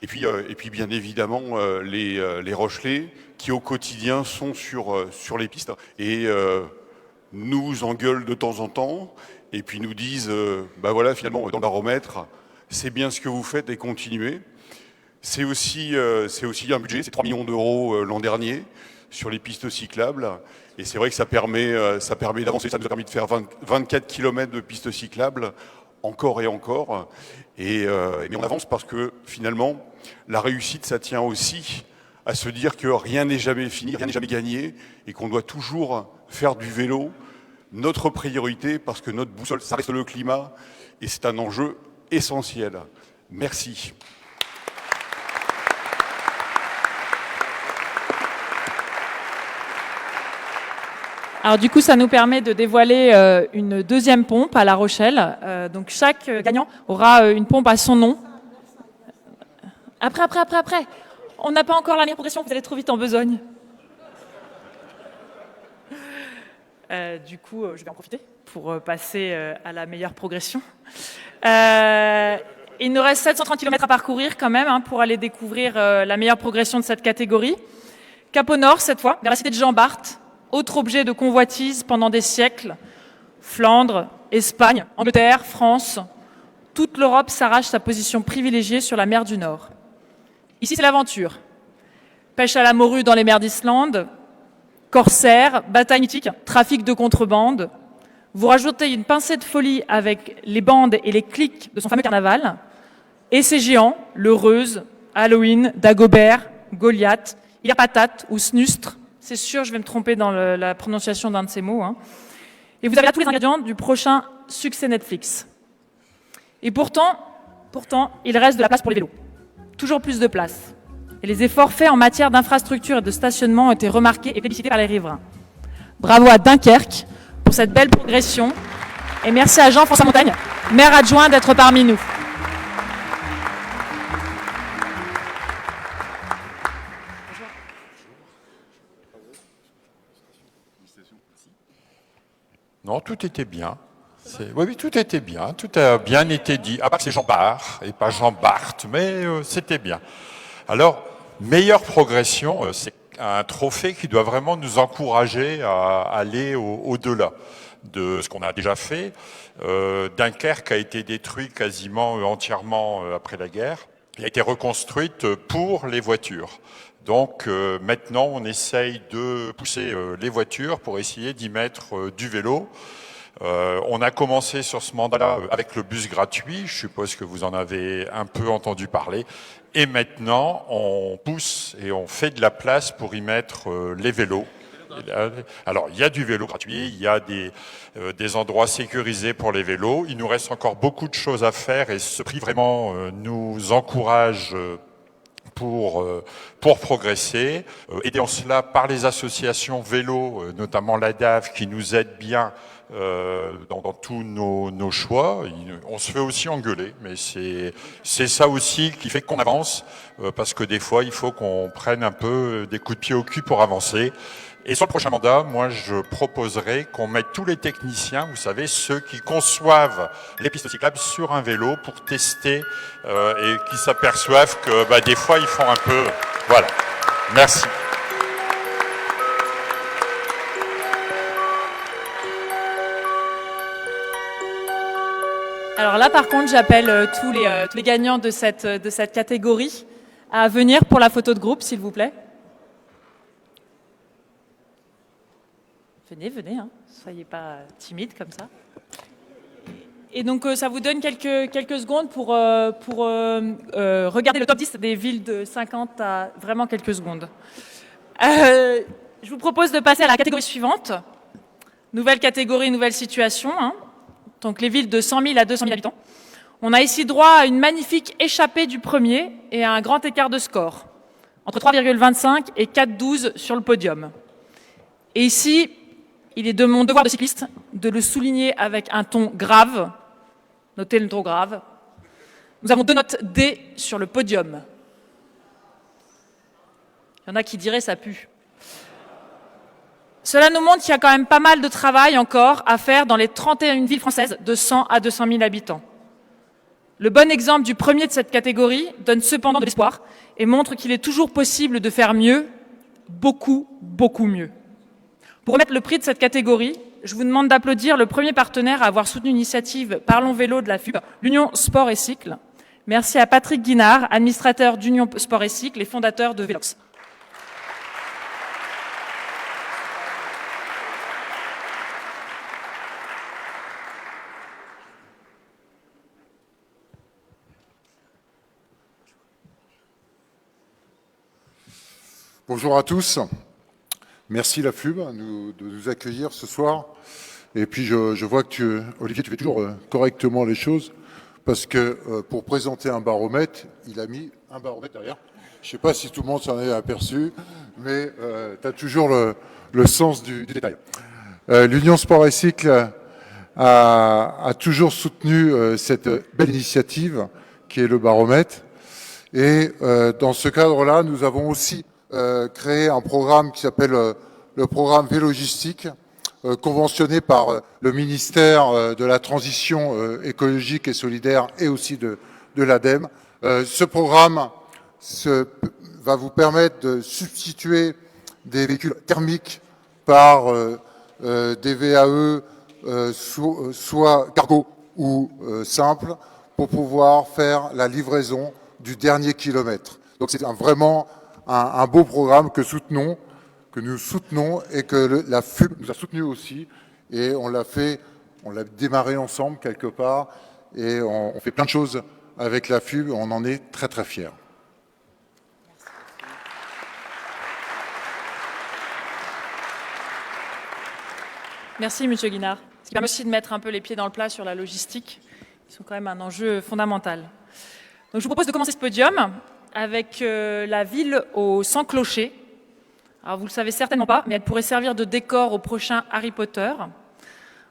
Et puis bien évidemment, les Rochelais, qui au quotidien sont sur les pistes. Et nous engueulent de temps en temps, et puis nous disent, voilà, finalement, dans le baromètre, c'est bien ce que vous faites et continuez. C'est aussi un budget, c'est 3 millions d'euros l'an dernier sur les pistes cyclables. Et c'est vrai que ça permet d'avancer. Ça nous a permis de faire 24 km de pistes cyclables, encore et encore. Mais on avance parce que finalement, la réussite, ça tient aussi à se dire que rien n'est jamais fini, rien n'est jamais gagné, et qu'on doit toujours faire du vélo notre priorité, parce que notre boussole, ça reste le climat, et c'est un enjeu essentiel. Merci. Alors du coup, ça nous permet de dévoiler une 2e pompe à La Rochelle. Donc chaque gagnant aura une pompe à son nom. Après. On n'a pas encore la meilleure progression, vous allez trop vite en besogne. Du coup, je vais en profiter pour passer à la meilleure progression. Il nous reste 730 km à parcourir quand même pour aller découvrir la meilleure progression de cette catégorie. Cap au nord cette fois, vers la cité de Jean-Bart, autre objet de convoitise pendant des siècles. Flandre, Espagne, Angleterre, France, toute l'Europe s'arrache sa position privilégiée sur la mer du Nord. Ici, c'est l'aventure. Pêche à la morue dans les mers d'Islande, corsaires, bataille mythique, trafic de contrebande. Vous rajoutez une pincée de folie avec les bandes et les clics de son fameux carnaval. Et ces géants, l'Heureuse, Halloween, Dagobert, Goliath, il y a Patate ou Snustre. C'est sûr, je vais me tromper dans la prononciation d'un de ces mots. Hein. Et vous avez là tous les ingrédients du prochain succès Netflix. Et pourtant, il reste de la place pour les vélos. Toujours plus de place. Et les efforts faits en matière d'infrastructure et de stationnement ont été remarqués et plébiscités par les riverains. Bravo à Dunkerque pour cette belle progression. Et merci à Jean-François Montagne, maire adjoint, d'être parmi nous. Non, tout était bien. Oui, tout était bien. Tout a bien été dit. À part que c'est Jean Bart et pas Jean Barthes, mais c'était bien. Alors, meilleure progression, c'est un trophée qui doit vraiment nous encourager à aller au-delà de ce qu'on a déjà fait. Dunkerque a été détruit quasiment entièrement après la guerre. Il a été reconstruite pour les voitures. Donc maintenant, on essaye de pousser les voitures pour essayer d'y mettre du vélo. On a commencé sur ce mandat-là avec le bus gratuit, je suppose que vous en avez un peu entendu parler. Et maintenant, on pousse et on fait de la place pour y mettre les vélos. Alors, il y a du vélo gratuit, il y a des endroits sécurisés pour les vélos. Il nous reste encore beaucoup de choses à faire et ce prix vraiment nous encourage pour progresser, aidé en cela par les associations vélo, notamment l'ADAV, qui nous aide bien dans tous nos choix. On se fait aussi engueuler, mais c'est ça aussi qui fait qu'on avance, parce que des fois, il faut qu'on prenne un peu des coups de pied au cul pour avancer. Et sur le prochain mandat, moi, je proposerai qu'on mette tous les techniciens, vous savez, ceux qui conçoivent les pistes cyclables sur un vélo pour tester et qui s'aperçoivent que des fois, ils font un peu... Voilà. Merci. Alors là, par contre, j'appelle tous les gagnants de cette catégorie à venir pour la photo de groupe, s'il vous plaît. Venez, hein. Soyez pas timide comme ça. Et donc, ça vous donne quelques secondes pour regarder le top 10 des villes de 50 à vraiment quelques secondes. Je vous propose de passer à la catégorie suivante. Nouvelle catégorie, nouvelle situation. Hein. Donc, les villes de 100 000 à 200 000 habitants. On a ici droit à une magnifique échappée du premier et à un grand écart de score, entre 3,25 et 4,12 sur le podium. Et ici, il est de mon devoir de cycliste de le souligner avec un ton grave. Notez le ton grave. Nous avons 2 notes D sur le podium. Il y en a qui diraient ça pue. Cela nous montre qu'il y a quand même pas mal de travail encore à faire dans les 31 villes françaises de 100 à 200 000 habitants. Le bon exemple du premier de cette catégorie donne cependant de l'espoir et montre qu'il est toujours possible de faire mieux, beaucoup, beaucoup mieux. Pour remettre le prix de cette catégorie, je vous demande d'applaudir le premier partenaire à avoir soutenu l'initiative Parlons Vélo de la FUB, l'Union Sport et Cycle. Merci à Patrick Guinard, administrateur d'Union Sport et Cycle et fondateur de Vélox. Bonjour à tous. Merci la FUB de nous accueillir ce soir. Et puis je vois que Olivier, tu fais toujours correctement les choses, parce que pour présenter un baromètre, il a mis un baromètre derrière. Je ne sais pas si tout le monde s'en est aperçu, mais tu as toujours le sens du détail. L'Union Sport et Cycle a toujours soutenu cette belle initiative qui est le baromètre. Et dans ce cadre-là, nous avons aussi créé un programme qui s'appelle le programme Vélogistique, conventionné par le ministère de la Transition écologique et solidaire et aussi de l'ADEME. Ce programme va vous permettre de substituer des véhicules thermiques par des VAE soit cargo ou simples pour pouvoir faire la livraison du dernier kilomètre. Donc c'est vraiment un beau programme que nous soutenons et que la FUB nous a soutenu aussi. Et on l'a démarré ensemble quelque part et on fait plein de choses avec la FUB, on en est très très fiers. Merci, Monsieur Guinard. Ce qui permet aussi de mettre un peu les pieds dans le plat sur la logistique, qui sont quand même un enjeu fondamental. Donc, je vous propose de commencer ce podium avec la ville aux 100 clochers. Alors, vous ne le savez certainement pas, mais elle pourrait servir de décor au prochain Harry Potter.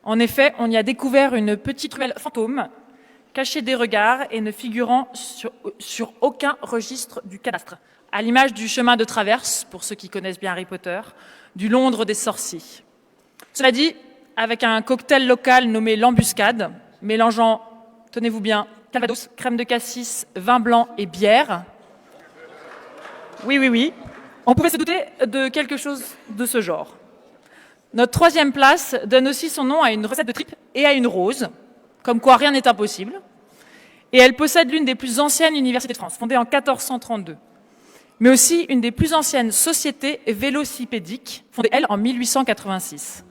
En effet, on y a découvert une petite ruelle fantôme, cachée des regards et ne figurant sur aucun registre du cadastre, à l'image du chemin de traverse, pour ceux qui connaissent bien Harry Potter, du Londres des sorciers. Cela dit, avec un cocktail local nommé l'embuscade, mélangeant, tenez-vous bien, calvados, crème de cassis, vin blanc et bière. Oui, on pouvait se douter de quelque chose de ce genre. Notre troisième place donne aussi son nom à une recette de tripes et à une rose, comme quoi rien n'est impossible. Et elle possède l'une des plus anciennes universités de France, fondée en 1432, mais aussi une des plus anciennes sociétés vélocipédiques, fondée, elle, en 1886.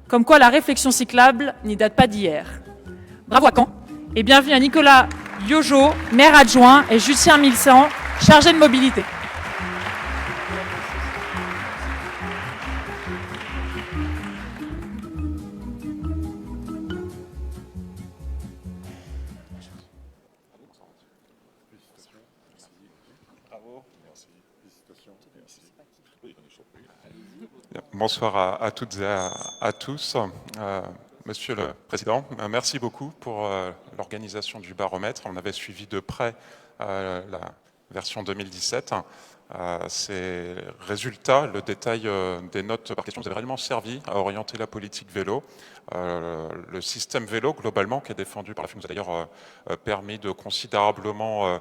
Comme quoi la réflexion cyclable n'y date pas d'hier. Bravo à Caen, et bienvenue à Nicolas Yojo, maire adjoint, et Lucien Milsan, chargé de mobilité. Bonsoir à toutes et à tous. Monsieur le Président, merci beaucoup pour l'organisation du baromètre. On avait suivi de près la version 2017. Ces résultats, le détail des notes par question, vous avez réellement servi à orienter la politique vélo. Le système vélo, globalement, qui est défendu par la FUB, nous a d'ailleurs permis de considérablement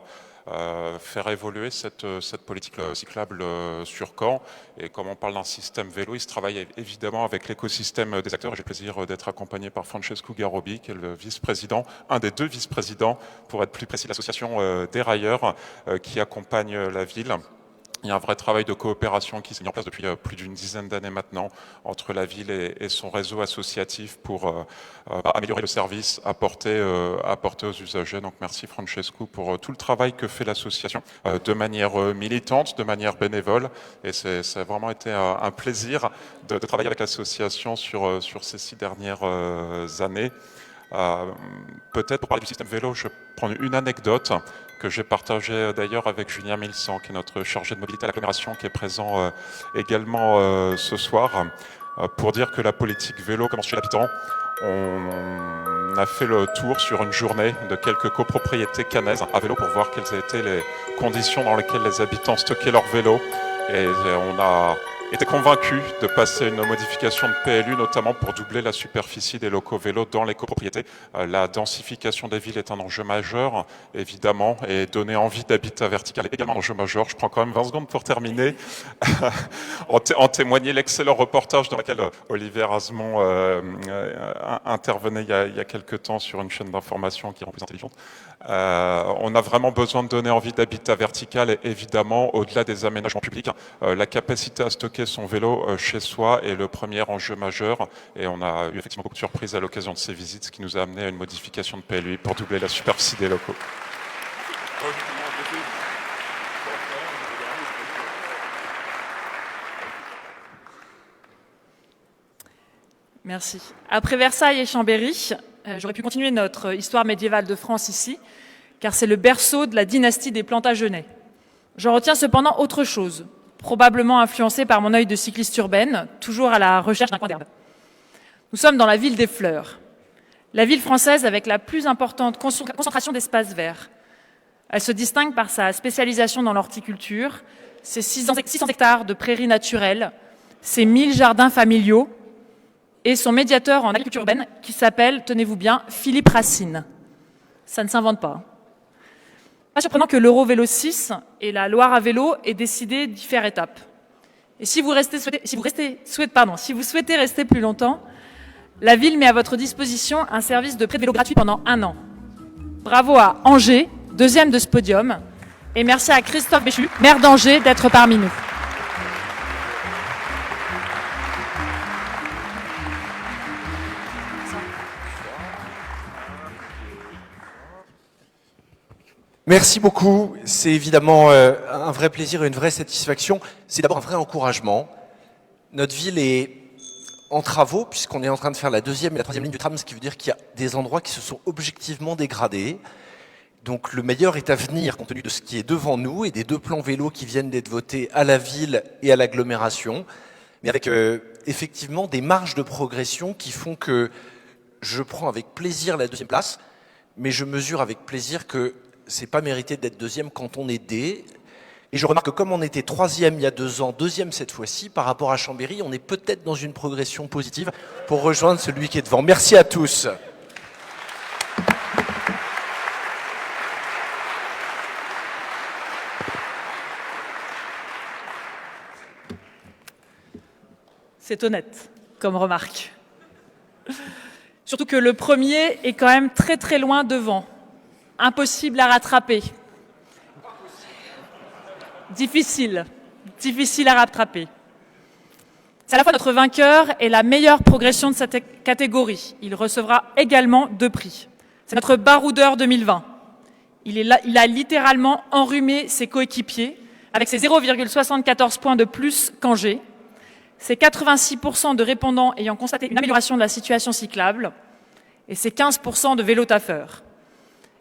faire évoluer cette politique cyclable sur Caen. Et comme on parle d'un système vélo, il se travaille évidemment avec l'écosystème des acteurs. J'ai le plaisir d'être accompagné par Francesco Garobi, qui est le vice-président, un des deux vice-présidents, pour être plus précis, de l'association des railleurs qui accompagne la ville. Il y a un vrai travail de coopération qui s'est mis en place depuis plus d'une dizaine d'années maintenant entre la ville et son réseau associatif pour améliorer le service apporté aux usagers. Donc merci Francesco pour tout le travail que fait l'association de manière militante, de manière bénévole. Et ça a vraiment été un plaisir de travailler avec l'association sur ces 6 dernières années. Peut-être pour parler du système vélo, je vais prendre une anecdote que j'ai partagée d'ailleurs avec Julien Milsan, qui est notre chargé de mobilité à l'agglomération, qui est présent également ce soir, pour dire que la politique vélo commence chez l'habitant. On a fait le tour sur une journée de quelques copropriétés cannaises à vélo pour voir quelles étaient les conditions dans lesquelles les habitants stockaient leurs vélos. Et on a été convaincu de passer une modification de PLU, notamment pour doubler la superficie des locaux vélos dans les copropriétés. La densification des villes est un enjeu majeur, évidemment, et donner envie d'habitat vertical est également un enjeu majeur. Je prends quand même 20 secondes pour terminer. En témoignait l'excellent reportage dans lequel Olivier Asmont intervenait il y a quelques temps sur une chaîne d'information qui rend plus intelligente. On a vraiment besoin de donner envie d'habitat vertical et évidemment, au-delà des aménagements publics, la capacité à stocker son vélo chez soi est le premier enjeu majeur. Et on a eu effectivement beaucoup de surprises à l'occasion de ces visites, ce qui nous a amené à une modification de PLU pour doubler la superficie des locaux. Merci. Après Versailles et Chambéry, j'aurais pu continuer notre histoire médiévale de France ici, car c'est le berceau de la dynastie des Plantagenets. J'en retiens cependant autre chose, probablement influencé par mon œil de cycliste urbaine, toujours à la recherche d'un coin d'herbe. Nous sommes dans la ville des fleurs, la ville française avec la plus importante concentration d'espaces verts. Elle se distingue par sa spécialisation dans l'horticulture, ses 600 hectares de prairies naturelles, ses 1000 jardins familiaux, et son médiateur en agriculture urbaine qui s'appelle, tenez-vous bien, Philippe Racine. Ça ne s'invente pas. Pas surprenant que l'Eurovélo 6 et la Loire à vélo aient décidé d'y faire étape. Et si vous souhaitez rester plus longtemps, la ville met à votre disposition un service de prêt de vélo gratuit pendant 1 an. Bravo à Angers, deuxième de ce podium. Et merci à Christophe Béchu, maire d'Angers, d'être parmi nous. Merci beaucoup. C'est évidemment un vrai plaisir et une vraie satisfaction. C'est d'abord un vrai encouragement. Notre ville est en travaux, puisqu'on est en train de faire la deuxième et la troisième ligne du tram, ce qui veut dire qu'il y a des endroits qui se sont objectivement dégradés. Donc le meilleur est à venir, compte tenu de ce qui est devant nous et des 2 plans vélos qui viennent d'être votés à la ville et à l'agglomération, mais avec effectivement des marges de progression qui font que je prends avec plaisir la deuxième place, mais je mesure avec plaisir que c'est pas mérité d'être deuxième quand on est D. Et je remarque que comme on était troisième il y a 2 ans, deuxième cette fois-ci, par rapport à Chambéry, on est peut-être dans une progression positive pour rejoindre celui qui est devant. Merci à tous. C'est honnête comme remarque. Surtout que le premier est quand même très très loin devant. Impossible à rattraper. Difficile à rattraper. C'est à la fois notre vainqueur et la meilleure progression de cette catégorie. Il recevra également 2 prix. C'est notre baroudeur 2020. Il a littéralement enrhumé ses coéquipiers avec ses 0,74 points de plus qu'Angers. C'est 86% de répondants ayant constaté une amélioration de la situation cyclable et c'est 15% de vélo-taffeurs.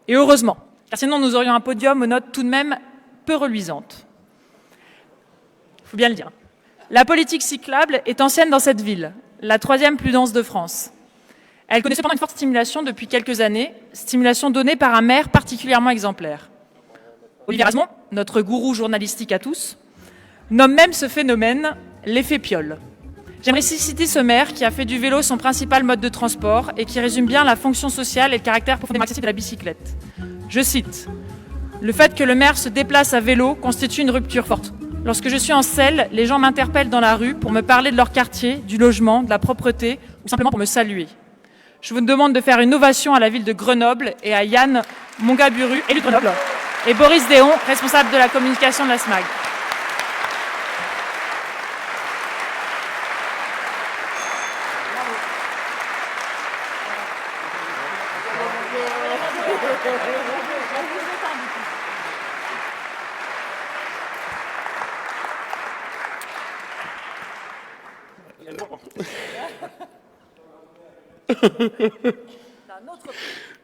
Et heureusement, car sinon nous aurions un podium aux notes tout de même peu reluisantes. Il faut bien le dire. La politique cyclable est ancienne dans cette ville, la 3e plus dense de France. Elle connaît cependant une forte stimulation depuis quelques années, stimulation donnée par un maire particulièrement exemplaire. Olivier Rasmont, notre gourou journalistique à tous, nomme même ce phénomène l'effet Piolle. J'aimerais ici citer ce maire qui a fait du vélo son principal mode de transport et qui résume bien la fonction sociale et le caractère profondément accessible de la bicyclette. Je cite : « Le fait que le maire se déplace à vélo constitue une rupture forte. Lorsque je suis en selle, les gens m'interpellent dans la rue pour me parler de leur quartier, du logement, de la propreté ou simplement pour me saluer. Je vous demande de faire une ovation à la ville de Grenoble et à Yann Mongaburu, élu de Grenoble, et Boris Déon, responsable de la communication de la SMAG. »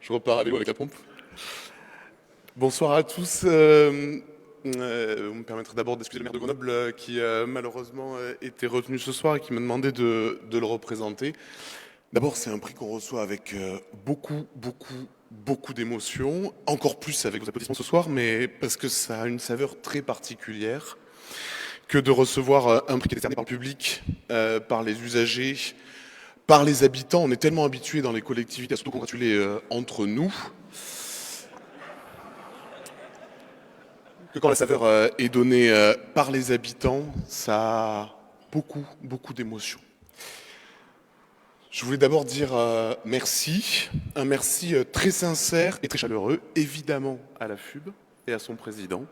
Je repars à vélo avec la pompe. Bonsoir à tous. Vous me permettrez d'abord d'excuser le maire de Grenoble qui malheureusement était retenu ce soir et qui m'a demandé de le représenter. D'abord, c'est un prix qu'on reçoit avec beaucoup d'émotions, encore plus avec vos applaudissements ce soir, mais parce que ça a une saveur très particulière que de recevoir un prix qui est décerné par le public, par les usagers, par les habitants. On est tellement habitués dans les collectivités à se congratuler entre nous que quand la saveur est donnée par les habitants, ça a beaucoup d'émotions. Je voulais d'abord dire merci, un merci très sincère et très chaleureux, évidemment à la FUB et à son président.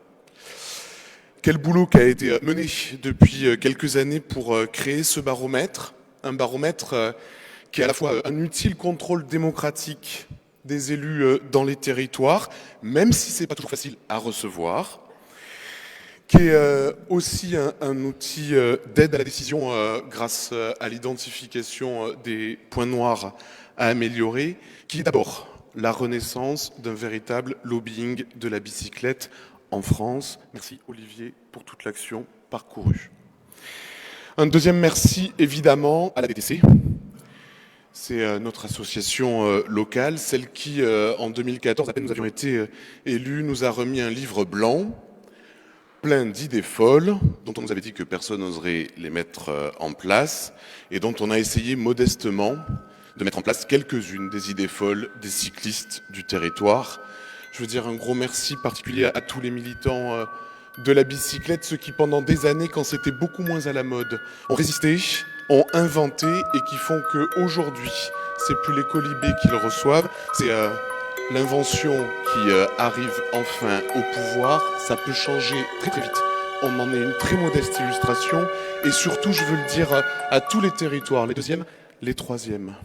Quel boulot qui a été mené depuis quelques années pour créer ce baromètre, un baromètre qui est à la fois un utile contrôle démocratique des élus dans les territoires, même si ce n'est pas toujours facile à recevoir, qui est aussi un outil d'aide à la décision grâce à l'identification des points noirs à améliorer, qui est d'abord la renaissance d'un véritable lobbying de la bicyclette en France. Merci Olivier pour toute l'action parcourue. Un deuxième merci évidemment à la DTC. C'est notre association locale, celle qui en 2014, à peine nous avions été élus, nous a remis un livre blanc plein d'idées folles, dont on nous avait dit que personne n'oserait les mettre en place, et dont on a essayé modestement de mettre en place quelques-unes des idées folles des cyclistes du territoire. Je veux dire un gros merci particulier à tous les militants de la bicyclette, ceux qui pendant des années, quand c'était beaucoup moins à la mode, ont résisté, ont inventé et qui font qu'aujourd'hui, c'est plus les colibés qui le reçoivent, c'est l'invention qui arrive enfin au pouvoir, ça peut changer très très vite. On en est une très modeste illustration et surtout, je veux le dire à tous les territoires, les deuxièmes, les troisièmes,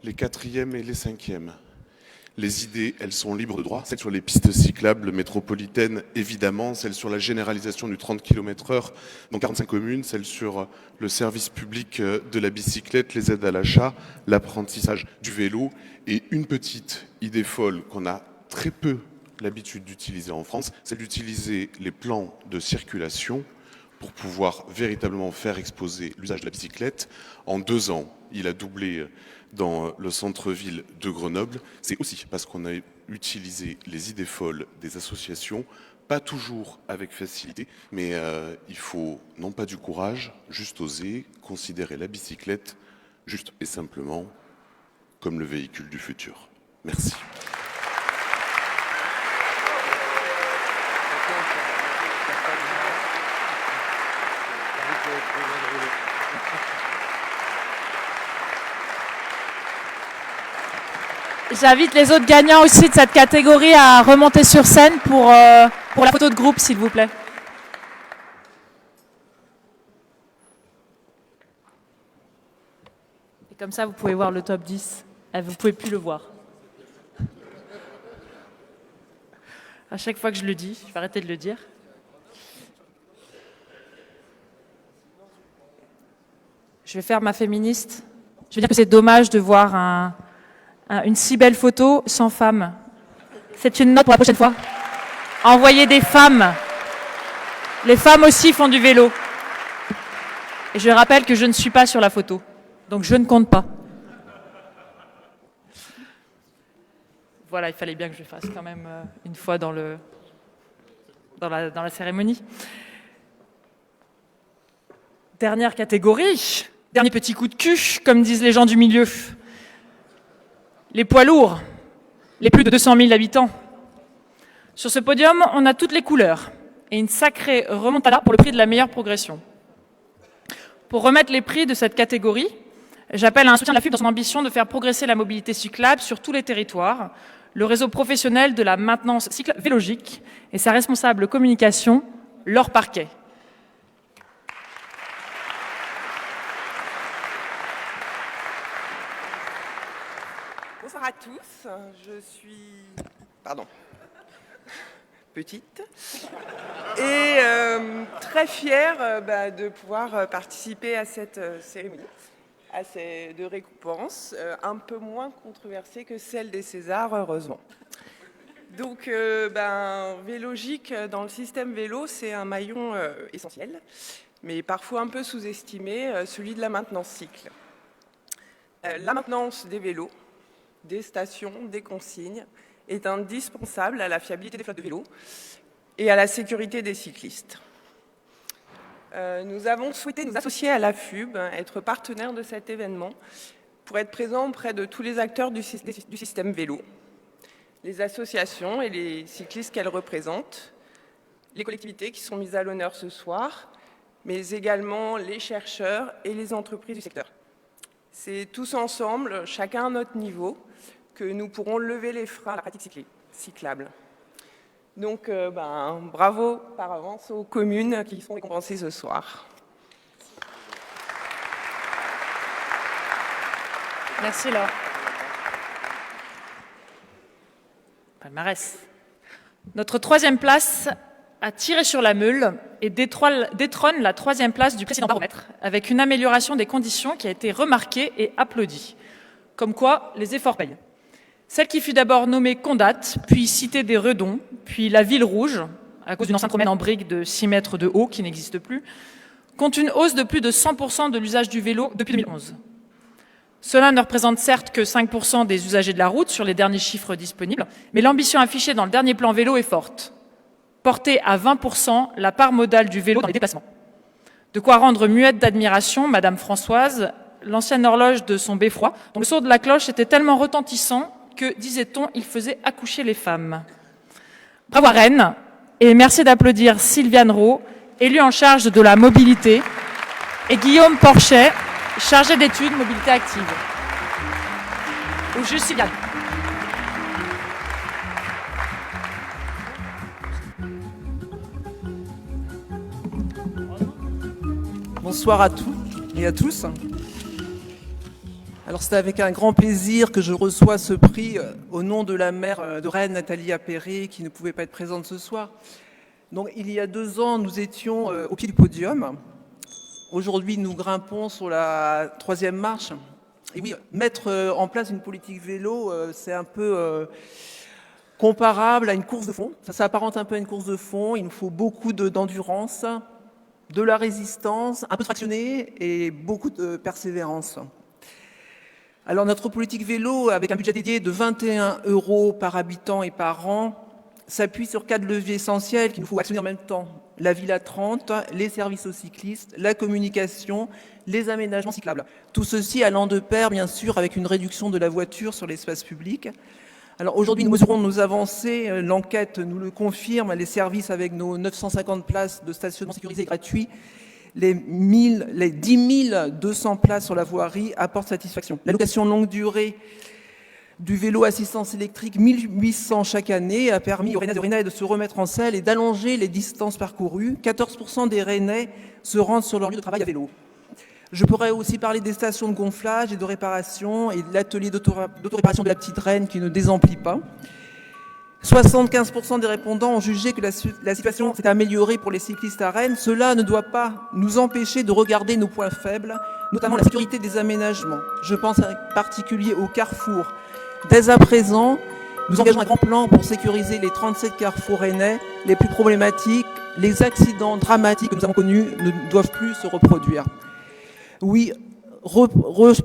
les quatrièmes et les cinquièmes. Les idées, elles sont libres de droit. Celles sur les pistes cyclables métropolitaines, évidemment. Celles sur la généralisation du 30 km/h dans 45 communes. Celles sur le service public de la bicyclette, les aides à l'achat, l'apprentissage du vélo. Et une petite idée folle qu'on a très peu l'habitude d'utiliser en France, c'est d'utiliser les plans de circulation pour pouvoir véritablement faire exposer l'usage de la bicyclette. En 2 ans, il a doublé dans le centre-ville de Grenoble. C'est aussi parce qu'on a utilisé les idées folles des associations, pas toujours avec facilité, mais il faut non pas du courage, juste oser considérer la bicyclette juste et simplement comme le véhicule du futur. Merci. J'invite les autres gagnants aussi de cette catégorie à remonter sur scène pour la photo de groupe, s'il vous plaît. Et comme ça, vous pouvez voir le top 10. Vous ne pouvez plus le voir. À chaque fois que je le dis, je vais arrêter de le dire. Je vais faire ma féministe. Je veux dire que c'est dommage de voir une si belle photo sans femme. C'est une note pour la prochaine fois. Envoyez des femmes. Les femmes aussi font du vélo. Et je rappelle que je ne suis pas sur la photo. Donc je ne compte pas. Voilà, il fallait bien que je le fasse quand même une fois dans la cérémonie. Dernière catégorie. Dernier petit coup de cul, comme disent les gens du milieu. Les poids lourds, les plus de 200 000 habitants. Sur ce podium, on a toutes les couleurs et une sacrée remontada pour le prix de la meilleure progression. Pour remettre les prix de cette catégorie, j'appelle à un soutien de la FUB dans son ambition de faire progresser la mobilité cyclable sur tous les territoires, le réseau professionnel de la maintenance cyclable Vélogique et sa responsable communication, Laure Parquet. Bonsoir à tous, je suis petite et très fière de pouvoir participer à cette cérémonie de récompense, un peu moins controversée que celle des Césars, heureusement. Donc Vélogique dans le système vélo, c'est un maillon essentiel, mais parfois un peu sous-estimé, celui de la maintenance cycle. La maintenance des vélos, des stations, des consignes, est indispensable à la fiabilité des flottes de vélos et à la sécurité des cyclistes. Nous avons souhaité nous associer à la FUB, être partenaire de cet événement, pour être présent auprès de tous les acteurs du système vélo, les associations et les cyclistes qu'elles représentent, les collectivités qui sont mises à l'honneur ce soir, mais également les chercheurs et les entreprises du secteur. C'est tous ensemble, chacun à notre niveau, que nous pourrons lever les freins à la pratique cyclable. Donc, bravo par avance aux communes qui sont récompensées ce soir. Merci Laure. Palmarès. Notre 3e place a tiré sur la meule et détrône la 3e place du précédent baromètre, avec une amélioration des conditions qui a été remarquée et applaudie. Comme quoi, les efforts payent. Celle qui fut d'abord nommée Condate, puis Cité des Redons, puis la Ville Rouge, à cause d'une enceinte romaine en briques de 6 mètres de haut qui n'existe plus, compte une hausse de plus de 100% de l'usage du vélo depuis 2011. Cela ne représente certes que 5% des usagers de la route sur les derniers chiffres disponibles, mais l'ambition affichée dans le dernier plan vélo est forte. Porter à 20% la part modale du vélo dans les déplacements. De quoi rendre muette d'admiration Madame Françoise, l'ancienne horloge de son beffroi, dont le son de la cloche était tellement retentissant que, disait-on, il faisait accoucher les femmes. Bravo à Rennes, et merci d'applaudir Sylviane Rowe, élue en charge de la mobilité, et Guillaume Porchet, chargé d'études mobilité active. Ou juste Sylviane. Bonsoir à tous et à tous. Alors c'est avec un grand plaisir que je reçois ce prix au nom de la maire de Rennes, Nathalie Appéré, qui ne pouvait pas être présente ce soir. Donc il y a 2 ans, nous étions au pied du podium. Aujourd'hui, nous grimpons sur la 3e marche. Et oui, mettre en place une politique vélo, c'est un peu comparable à une course de fond. Ça s'apparente un peu à une course de fond. Il nous faut beaucoup d'endurance, de la résistance, un peu de fractionné et beaucoup de persévérance. Alors notre politique vélo, avec un budget dédié de 21 € par habitant et par an, s'appuie sur 4 leviers essentiels qu'il nous faut actionner en même temps. La ville à 30, les services aux cyclistes, la communication, les aménagements cyclables. Tout ceci allant de pair, bien sûr, avec une réduction de la voiture sur l'espace public. Alors aujourd'hui, nous mesurons nos avancées. L'enquête nous le confirme. Les services avec nos 950 places de stationnement sécurisées et gratuits, les 10 200 places sur la voirie apportent satisfaction. La location longue durée du vélo assistance électrique, 1800 chaque année, a permis aux Rennais de se remettre en selle et d'allonger les distances parcourues. 14% des Rennais se rendent sur leur lieu de travail à vélo. Je pourrais aussi parler des stations de gonflage et de réparation et de l'atelier d'autoréparation de la Petite Reine qui ne désemplit pas. 75% des répondants ont jugé que la situation s'est améliorée pour les cyclistes à Rennes. Cela ne doit pas nous empêcher de regarder nos points faibles, notamment la sécurité des aménagements. Je pense en particulier aux carrefours. Dès à présent, nous engageons un grand plan pour sécuriser les 37 carrefours rennais les plus problématiques. Les accidents dramatiques que nous avons connus ne doivent plus se reproduire. Oui,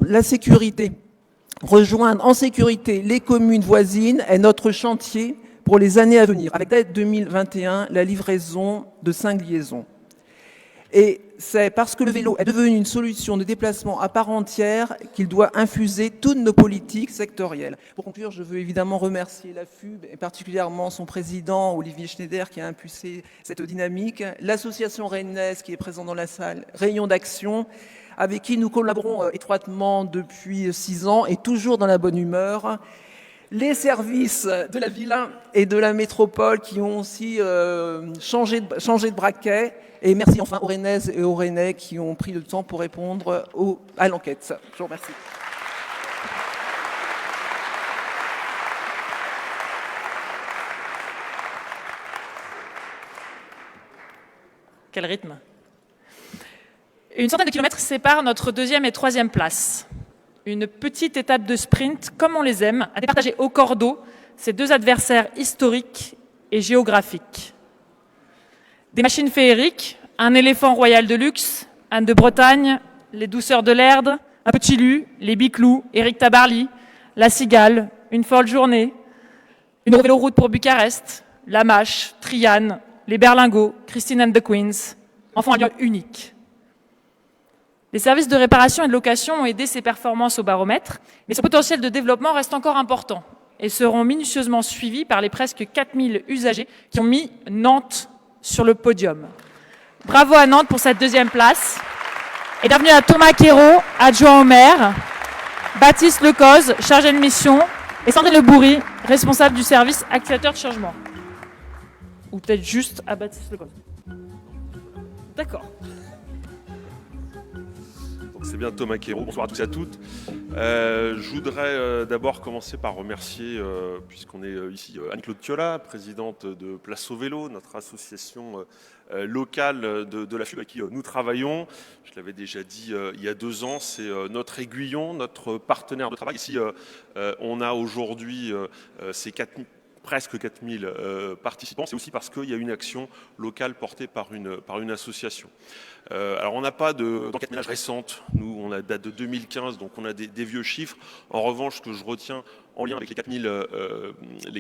la sécurité, rejoindre en sécurité les communes voisines est notre chantier pour les années à venir, avec dès 2021 la livraison de 5 liaisons. Et c'est parce que le vélo est devenu une solution de déplacement à part entière qu'il doit infuser toutes nos politiques sectorielles. Pour conclure, je veux évidemment remercier la FUB et particulièrement son président Olivier Schneider qui a impulsé cette dynamique, l'association rennaise qui est présente dans la salle, Rayon d'Action, avec qui nous collaborons étroitement depuis 6 ans et toujours dans la bonne humeur, les services de la ville et de la métropole qui ont aussi changé de braquet. Et merci enfin aux Rennaises et aux Rennais qui ont pris le temps pour répondre à l'enquête. Je vous remercie. Quel rythme! Une centaine de kilomètres séparent notre 2e et 3e place. Une petite étape de sprint, comme on les aime, à départager au cordeau ces 2 adversaires historiques et géographiques. Des machines féeriques, un éléphant royal de luxe, Anne de Bretagne, les douceurs de l'Erdre, un petit Lu, les Biclous, Éric Tabarly, la Cigale, une folle journée, une véloroute pour Bucarest, la Mâche, Triane, les Berlingots, Christine and the Queens, enfant un lieu unique. Les services de réparation et de location ont aidé ces performances au baromètre, mais son potentiel de développement reste encore important et seront minutieusement suivis par les presque 4000 usagers qui ont mis Nantes sur le podium. Bravo à Nantes pour cette 2e place. Et bienvenue à Thomas Quérault, adjoint au maire, Baptiste Lecoz, chargé de mission, et Sandrine Leboury, responsable du service activateur de changement. Ou peut-être juste à Baptiste Lecoz. D'accord. C'est bien Thomas Quérault. Bonsoir à tous et à toutes. Je voudrais d'abord commencer par remercier, puisqu'on est ici, Anne-Claude Thiola, présidente de Place au Vélo, notre association locale de la FUB avec qui nous travaillons. Je l'avais déjà dit il y a 2 ans, c'est notre aiguillon, notre partenaire de travail. Ici, on a aujourd'hui ces presque 4000 participants. C'est aussi parce qu'il y a une action locale portée par une association. Alors on n'a pas d'enquête ménage récente, nous on a date de 2015, donc on a des vieux chiffres. En revanche, ce que je retiens en lien avec les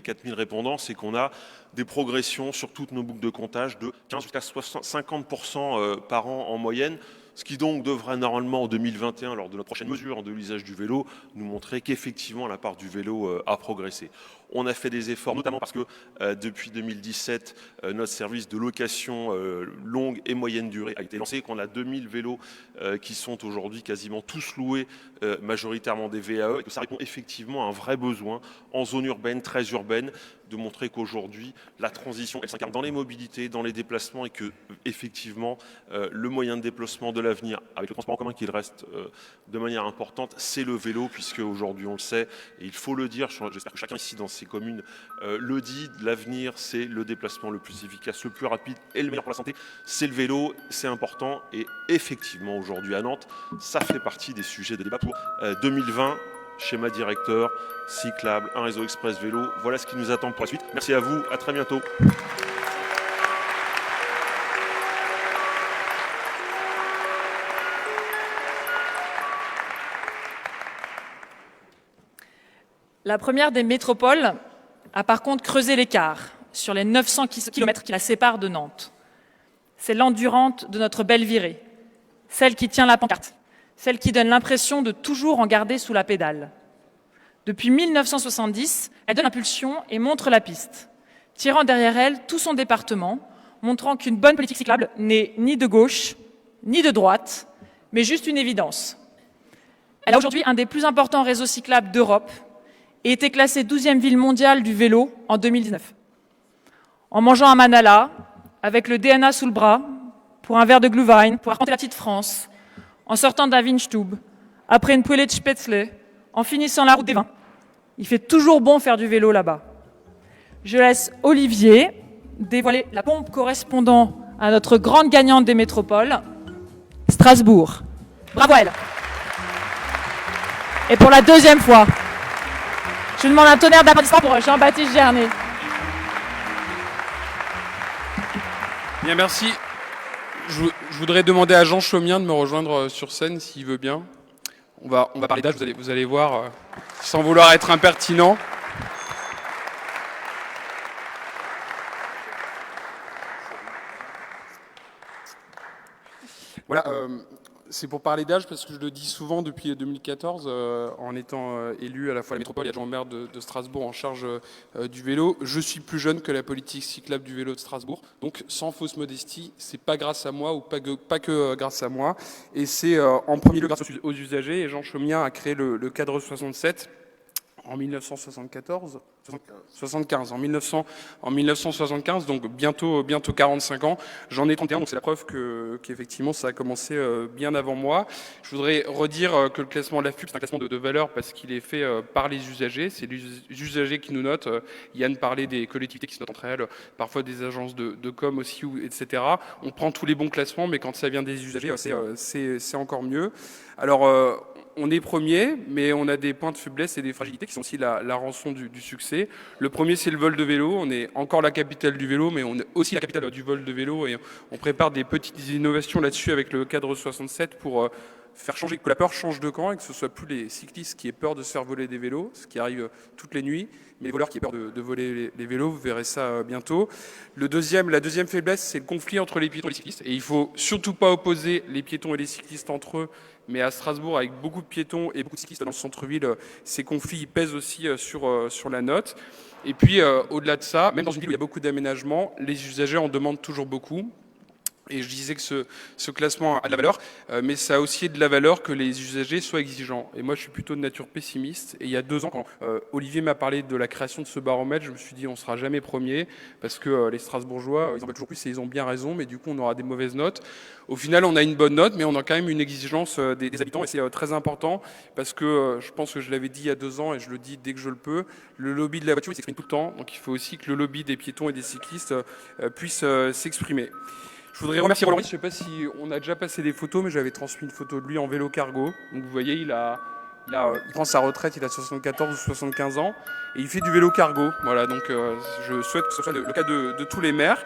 4000 répondants, c'est qu'on a des progressions sur toutes nos boucles de comptage de 15 jusqu'à 50% par an en moyenne, ce qui donc devrait normalement en 2021, lors de notre prochaine mesure de l'usage du vélo, nous montrer qu'effectivement la part du vélo a progressé. On a fait des efforts, notamment parce que depuis 2017, notre service de location longue et moyenne durée a été lancé, qu'on a 2000 vélos qui sont aujourd'hui quasiment tous loués, majoritairement des VAE, et que ça répond effectivement à un vrai besoin en zone urbaine, très urbaine, de montrer qu'aujourd'hui, la transition, elle s'incarne dans les mobilités, dans les déplacements, et que effectivement, le moyen de déplacement de l'avenir, avec le transport en commun qu'il reste de manière importante, c'est le vélo, puisque aujourd'hui on le sait, et il faut le dire, j'espère que chacun ici dans ces communes le dit, l'avenir c'est le déplacement le plus efficace, le plus rapide et le meilleur pour la santé, c'est le vélo, c'est important, et effectivement aujourd'hui à Nantes, ça fait partie des sujets de débat pour 2020, schéma directeur, cyclable, un réseau express vélo, voilà ce qui nous attend pour la suite. Merci à vous, à très bientôt. La première des métropoles a par contre creusé l'écart sur les 900 km qui la séparent de Nantes. C'est l'endurante de notre belle virée, celle qui tient la pancarte, celle qui donne l'impression de toujours en garder sous la pédale. Depuis 1970, elle donne l'impulsion et montre la piste, tirant derrière elle tout son département, montrant qu'une bonne politique cyclable n'est ni de gauche, ni de droite, mais juste une évidence. Elle a aujourd'hui un des plus importants réseaux cyclables d'Europe et était classée 12e ville mondiale du vélo en 2019. En mangeant un manala, avec le DNA sous le bras, pour un verre de Glühwein, pour arpenter la petite France, en sortant d'un Weinstube, après une poêlée de Spätzle, en finissant la route des vins. Il fait toujours bon faire du vélo là-bas. Je laisse Olivier dévoiler la pompe correspondant à notre grande gagnante des métropoles, Strasbourg. Bravo à elle. Et pour la deuxième fois, je demande un tonnerre d'applaudissements pour Jean-Baptiste Gernet. Bien, merci. Je voudrais demander à Jean Chaumien de me rejoindre sur scène, s'il veut bien. On va parler d'âge, vous allez voir, sans vouloir être impertinent. Voilà, c'est pour parler d'âge parce que je le dis souvent depuis 2014, en étant élu à la fois à la métropole et adjoint au maire de Strasbourg en charge du vélo. Je suis plus jeune que la politique cyclable du vélo de Strasbourg, donc sans fausse modestie, c'est pas grâce à moi ou pas que grâce à moi, et c'est en premier lieu grâce aux usagers. Et Jean Chaumien a créé le cadre 67 en 1975, donc bientôt 45 ans. J'en ai 31, donc c'est la preuve qu'effectivement ça a commencé bien avant moi. Je voudrais redire que le classement de la FUB, c'est un classement de valeur parce qu'il est fait par les usagers. C'est les usagers qui nous notent. Yann parlait des collectivités qui se notent entre elles, parfois des agences de com aussi, etc. On prend tous les bons classements, mais quand ça vient des usagers, c'est encore mieux. Alors, on est premier, mais on a des points de faiblesse et des fragilités qui sont aussi la rançon du succès. Le premier, c'est le vol de vélo. On est encore la capitale du vélo, mais on est aussi la capitale du vol de vélo. Et on prépare des petites innovations là-dessus avec le cadre 67 pour faire changer, que la peur change de camp et que ce soit plus les cyclistes qui aient peur de se faire voler des vélos, ce qui arrive toutes les nuits, mais les voleurs qui aient peur de voler les vélos. Vous verrez ça bientôt. La deuxième faiblesse, c'est le conflit entre les piétons et les cyclistes. Et il faut surtout pas opposer les piétons et les cyclistes entre eux. Mais à Strasbourg, avec beaucoup de piétons et beaucoup de cyclistes dans le centre-ville, ces conflits pèsent aussi sur la note. Et puis, au-delà de ça, même dans une ville où il y a beaucoup d'aménagements, les usagers en demandent toujours beaucoup. Et je disais que ce classement a de la valeur, mais ça a aussi de la valeur que les usagers soient exigeants. Et moi, je suis plutôt de nature pessimiste. Et il y a 2 ans, quand Olivier m'a parlé de la création de ce baromètre, je me suis dit on ne sera jamais premier, parce que les Strasbourgeois, ils en veulent toujours plus et ils ont bien raison, mais du coup, on aura des mauvaises notes. Au final, on a une bonne note, mais on a quand même une exigence des habitants, et c'est très important, parce que je pense que je l'avais dit il y a 2 ans, et je le dis dès que je le peux, le lobby de la voiture, il s'exprime tout le temps, donc il faut aussi que le lobby des piétons et des cyclistes puisse s'exprimer. Je voudrais remercier Roland. Je ne sais pas si on a déjà passé des photos, mais j'avais transmis une photo de lui en vélo cargo. Donc vous voyez, il prend sa retraite, il a 74 ou 75 ans, et il fait du vélo cargo. Voilà, donc je souhaite que ce soit le cas de tous les maires.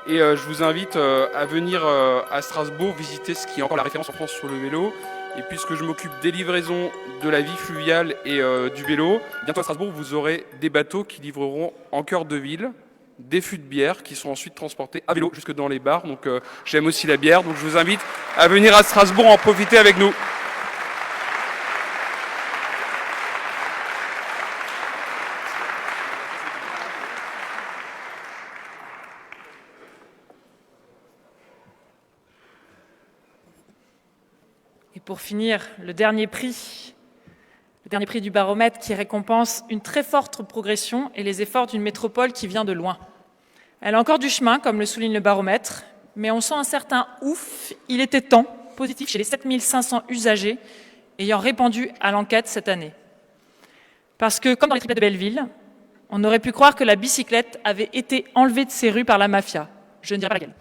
Et je vous invite à venir à Strasbourg visiter ce qui est encore la référence en France sur le vélo. Et puisque je m'occupe des livraisons de la vie fluviale et du vélo, bientôt à Strasbourg, vous aurez des bateaux qui livreront en cœur de ville des fûts de bière qui sont ensuite transportés à vélo jusque dans les bars. Donc j'aime aussi la bière, donc je vous invite à venir à Strasbourg en profiter avec nous. pour finir, le dernier prix du baromètre qui récompense une très forte progression et les efforts d'une métropole qui vient de loin. Elle a encore du chemin, comme le souligne le baromètre, mais on sent un certain ouf, il était temps, positif chez les 7500 usagers ayant répondu à l'enquête cette année. Parce que, comme dans les triplettes de Belleville, on aurait pu croire que la bicyclette avait été enlevée de ses rues par la mafia. Je ne dirai pas laquelle.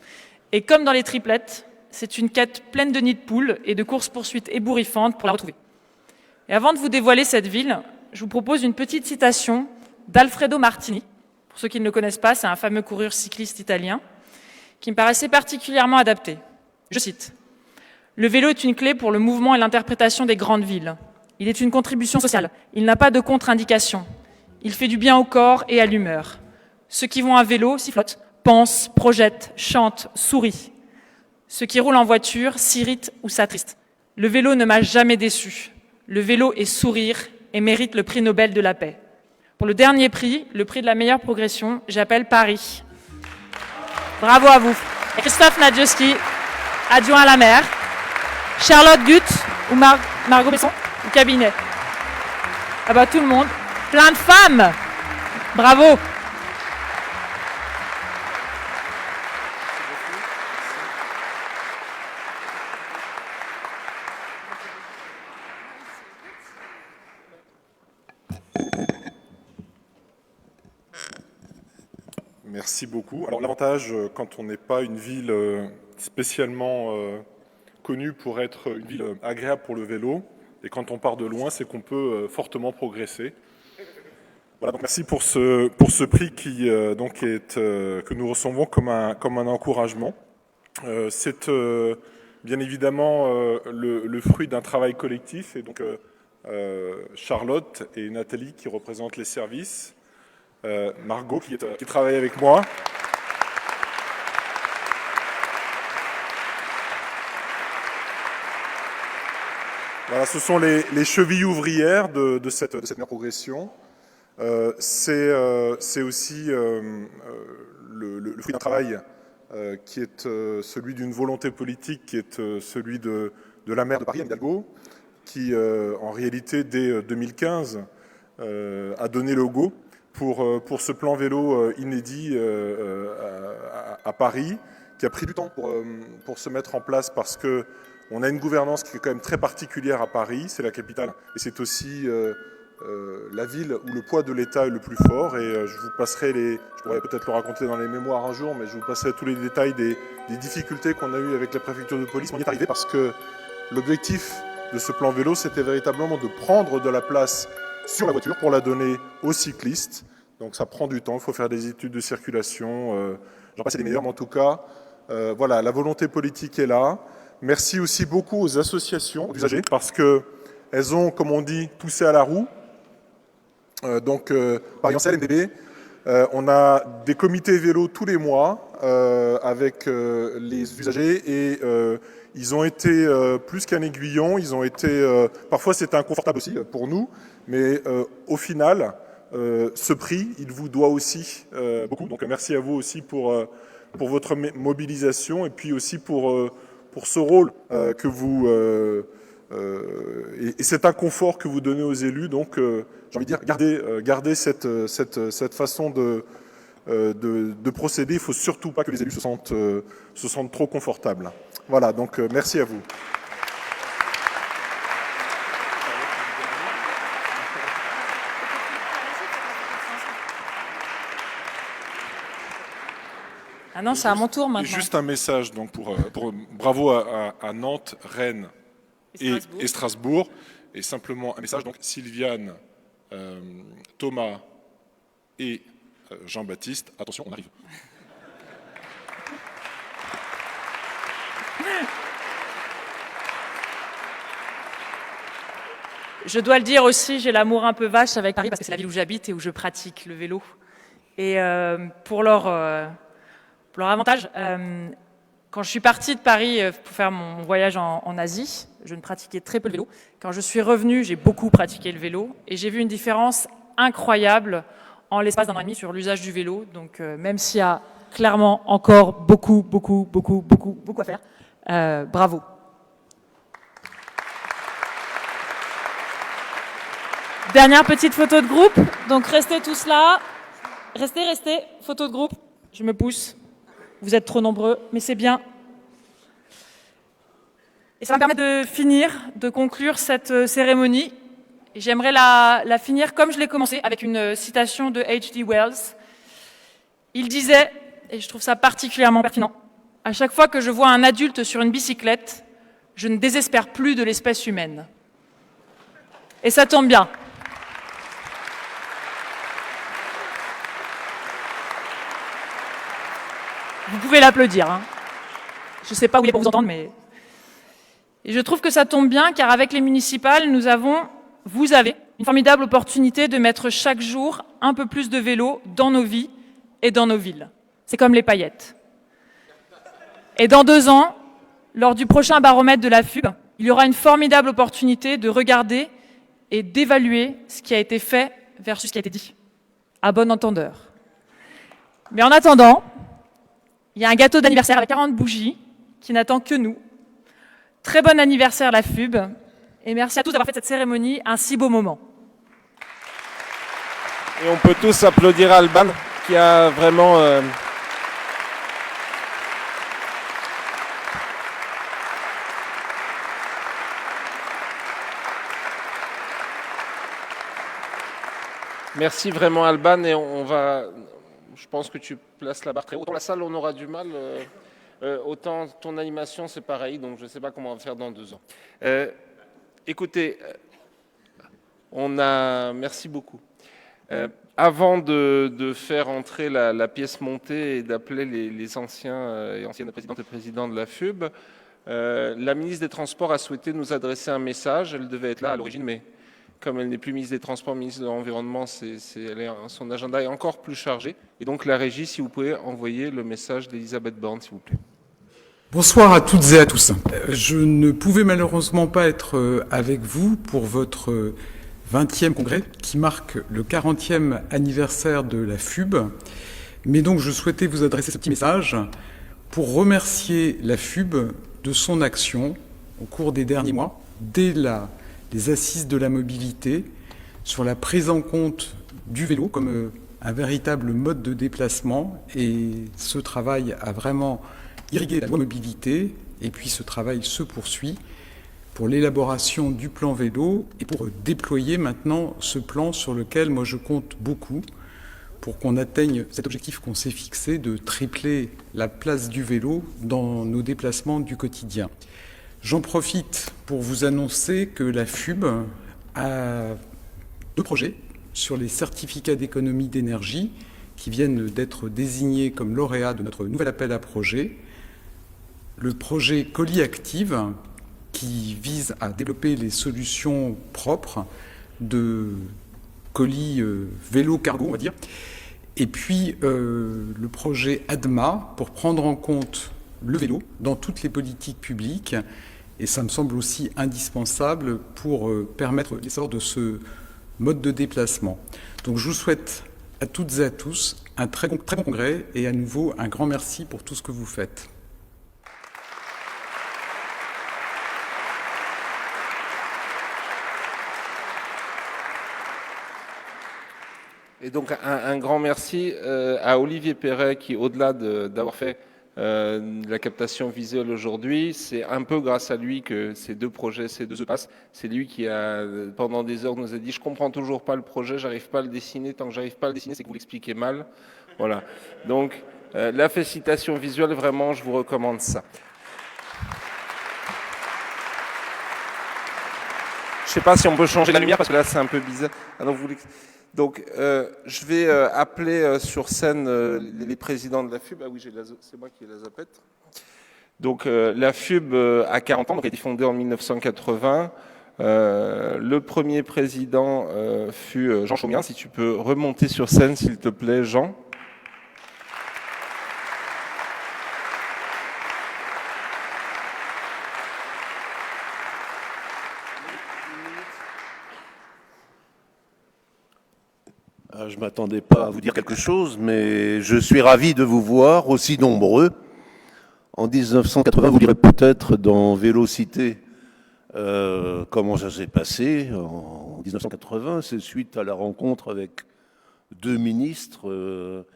Et comme dans les triplettes, c'est une quête pleine de nids de poules et de courses-poursuites ébouriffantes pour la retrouver. Et avant de vous dévoiler cette ville, je vous propose une petite citation d'Alfredo Martini. Pour ceux qui ne le connaissent pas, c'est un fameux coureur cycliste italien qui me paraissait particulièrement adapté. Je cite : « Le vélo est une clé pour le mouvement et l'interprétation des grandes villes. Il est une contribution sociale. Il n'a pas de contre-indication. Il fait du bien au corps et à l'humeur. Ceux qui vont à vélo sifflotent, pensent, projettent, chantent, sourient. Ceux qui roulent en voiture s'irritent ou s'attristent. Le vélo ne m'a jamais déçu. Le vélo est sourire et mérite le prix Nobel de la paix. Pour le dernier prix, le prix de la meilleure progression, j'appelle Paris. Bravo à vous. Et Christophe Nadjewski, adjoint à la maire. Charlotte Gutt ou Margot Besson, au cabinet. Ah bah tout le monde. Plein de femmes. Bravo. Merci beaucoup. Alors l'avantage, quand on n'est pas une ville spécialement connue pour être une ville agréable pour le vélo, et quand on part de loin, c'est qu'on peut fortement progresser. Voilà, donc merci pour ce prix qui que nous recevons comme un encouragement. C'est bien évidemment le fruit d'un travail collectif, et donc Charlotte et Nathalie qui représentent les services. Margot qui travaille avec moi. Voilà, ce sont les chevilles ouvrières de cette meilleure progression. C'est aussi le fruit d'un travail qui est celui d'une volonté politique, qui est celui de la maire de Paris, Anne Hidalgo, qui en réalité dès 2015 a donné le go pour ce plan vélo inédit à Paris, qui a pris du temps pour se mettre en place parce que on a une gouvernance qui est quand même très particulière à Paris, c'est la capitale, et c'est aussi la ville où le poids de l'État est le plus fort. Et je vous passerai je pourrais peut-être le raconter dans les mémoires un jour, mais je vous passerai tous les détails des difficultés qu'on a eues avec la préfecture de police. On y est arrivé parce que l'objectif de ce plan vélo, c'était véritablement de prendre de la place sur la voiture pour la donner aux cyclistes. Donc ça prend du temps, il faut faire des études de circulation, j'en passe des meilleurs, mais en tout cas, voilà, la volonté politique est là. Merci aussi beaucoup aux associations d'usagers, parce qu'elles ont, comme on dit, poussé à la roue. Par exemple, MDB, on a des comités vélo tous les mois avec les usagers, et ils ont été plus qu'un aiguillon, ils ont été, parfois c'était inconfortable aussi pour nous, mais au final, ce prix, il vous doit aussi beaucoup. Donc merci à vous aussi pour votre mobilisation, et puis aussi pour ce rôle que vous et cet inconfort que vous donnez aux élus. Donc j'ai envie de dire, gardez cette façon de procéder. Il ne faut surtout pas que les élus se sentent trop confortables. Voilà, donc merci à vous. Ah non, c'est à mon tour maintenant. Juste un message donc bravo à Nantes, Rennes et Strasbourg. Et simplement un message, donc Sylviane, Thomas et Jean-Baptiste, attention, on arrive. Je dois le dire aussi, j'ai l'amour un peu vache avec Paris parce que c'est la ville où j'habite et où je pratique le vélo. Et pour leur avantage, quand je suis partie de Paris pour faire mon voyage en Asie, je ne pratiquais très peu le vélo. Quand je suis revenue, j'ai beaucoup pratiqué le vélo et j'ai vu une différence incroyable en l'espace d'un an et demi sur l'usage du vélo. Donc même s'il y a clairement encore beaucoup à faire, bravo. Dernière petite photo de groupe. Donc restez tous là. Restez. Photo de groupe. Je me pousse. Vous êtes trop nombreux, mais c'est bien. Et ça va me permettre de finir, de conclure cette cérémonie. J'aimerais la finir comme je l'ai commencé, avec une citation de H.G. Wells. Il disait, et je trouve ça particulièrement pertinent, « À chaque fois que je vois un adulte sur une bicyclette, je ne désespère plus de l'espèce humaine. » Et ça tombe bien. Vous pouvez l'applaudir. Hein. Je ne sais pas où il est pour vous entendre, mais... Et je trouve que ça tombe bien, car avec les municipales, vous avez une formidable opportunité de mettre chaque jour un peu plus de vélos dans nos vies et dans nos villes. C'est comme les paillettes. Et dans 2 ans, lors du prochain baromètre de la FUB, il y aura une formidable opportunité de regarder et d'évaluer ce qui a été fait versus ce qui a été dit, à bon entendeur. Mais en attendant, il y a un gâteau d'anniversaire avec 40 bougies qui n'attend que nous. Très bon anniversaire la FUB, et merci à tous d'avoir fait cette cérémonie un si beau moment. Et on peut tous applaudir Alban, qui a vraiment... Merci vraiment Alban, et on va... Je pense que tu places la barre très haut. Dans la salle, on aura du mal... autant ton animation, c'est pareil, donc je ne sais pas comment on va faire dans 2 ans. Écoutez, merci beaucoup. Avant de faire entrer la pièce montée et d'appeler les anciens et anciennes présidentes et présidents de la FUB, la ministre des Transports a souhaité nous adresser un message. Elle devait être là à l'origine, mais comme elle n'est plus ministre des Transports, ministre de l'Environnement, son agenda est encore plus chargé. Et donc la régie, si vous pouvez envoyer le message d'Elisabeth Borne, s'il vous plaît. Bonsoir à toutes et à tous. Je ne pouvais malheureusement pas être avec vous pour votre 20e congrès qui marque le 40e anniversaire de la FUB. Mais donc je souhaitais vous adresser ce petit message pour remercier la FUB de son action au cours des derniers mois, dès les assises de la mobilité, sur la prise en compte du vélo comme un véritable mode de déplacement. Et ce travail a vraiment irriguer la loi mobilité, et puis ce travail se poursuit pour l'élaboration du plan vélo et pour déployer maintenant ce plan sur lequel moi je compte beaucoup pour qu'on atteigne cet objectif qu'on s'est fixé de tripler la place du vélo dans nos déplacements du quotidien. J'en profite pour vous annoncer que la FUB a 2 projets sur les certificats d'économie d'énergie qui viennent d'être désignés comme lauréats de notre nouvel appel à projets. Le projet Colis Active, qui vise à développer les solutions propres de colis vélo cargo, on va dire. Et puis le projet ADMA, pour prendre en compte le vélo dans toutes les politiques publiques. Et ça me semble aussi indispensable pour permettre l'essor de ce mode de déplacement. Donc je vous souhaite à toutes et à tous un très bon congrès et à nouveau un grand merci pour tout ce que vous faites. Et donc un grand merci à Olivier Perret qui, au-delà d'avoir fait la captation visuelle aujourd'hui, c'est un peu grâce à lui que ces 2 projets, ces 2 se passent. C'est lui qui pendant des heures nous a dit « je comprends toujours pas le projet, j'arrive pas à le dessiner, tant que j'arrive pas à le dessiner, c'est que vous l'expliquez mal ». Voilà. Donc la félicitation visuelle, vraiment, je vous recommande ça. Je sais pas si on peut changer la lumière parce que là c'est un peu bizarre. Ah, donc, je vais appeler sur scène les présidents de la FUB. Ah oui, c'est moi qui ai la zapette. Donc, la FUB a 40 ans, donc elle a été fondée en 1980. Le premier président fut Jean Chaumien. Si tu peux remonter sur scène, s'il te plaît, Jean. Je ne m'attendais pas à vous dire quelque chose, mais je suis ravi de vous voir aussi nombreux. En 1980, vous lirez peut-être dans Vélocité Comment ça s'est passé en 1980? C'est suite à la rencontre avec deux ministres.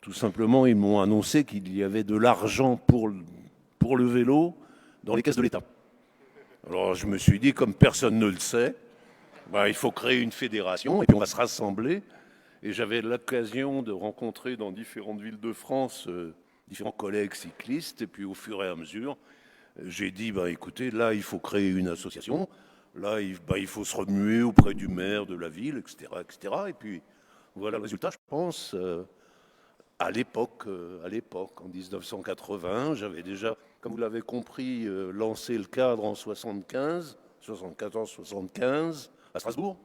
Tout simplement, ils m'ont annoncé qu'il y avait de l'argent pour le vélo dans les caisses de l'État. Alors je me suis dit, comme personne ne le sait, il faut créer une fédération et puis on va se rassembler. Et j'avais l'occasion de rencontrer dans différentes villes de France différents collègues cyclistes. Et puis au fur et à mesure, j'ai dit, écoutez, là, il faut créer une association. Là, il faut se remuer auprès du maire de la ville, etc. etc. Et puis, voilà le résultat, je pense. À l'époque, en 1980, j'avais déjà, comme vous l'avez compris, lancé le cadre en 74-75, à Strasbourg.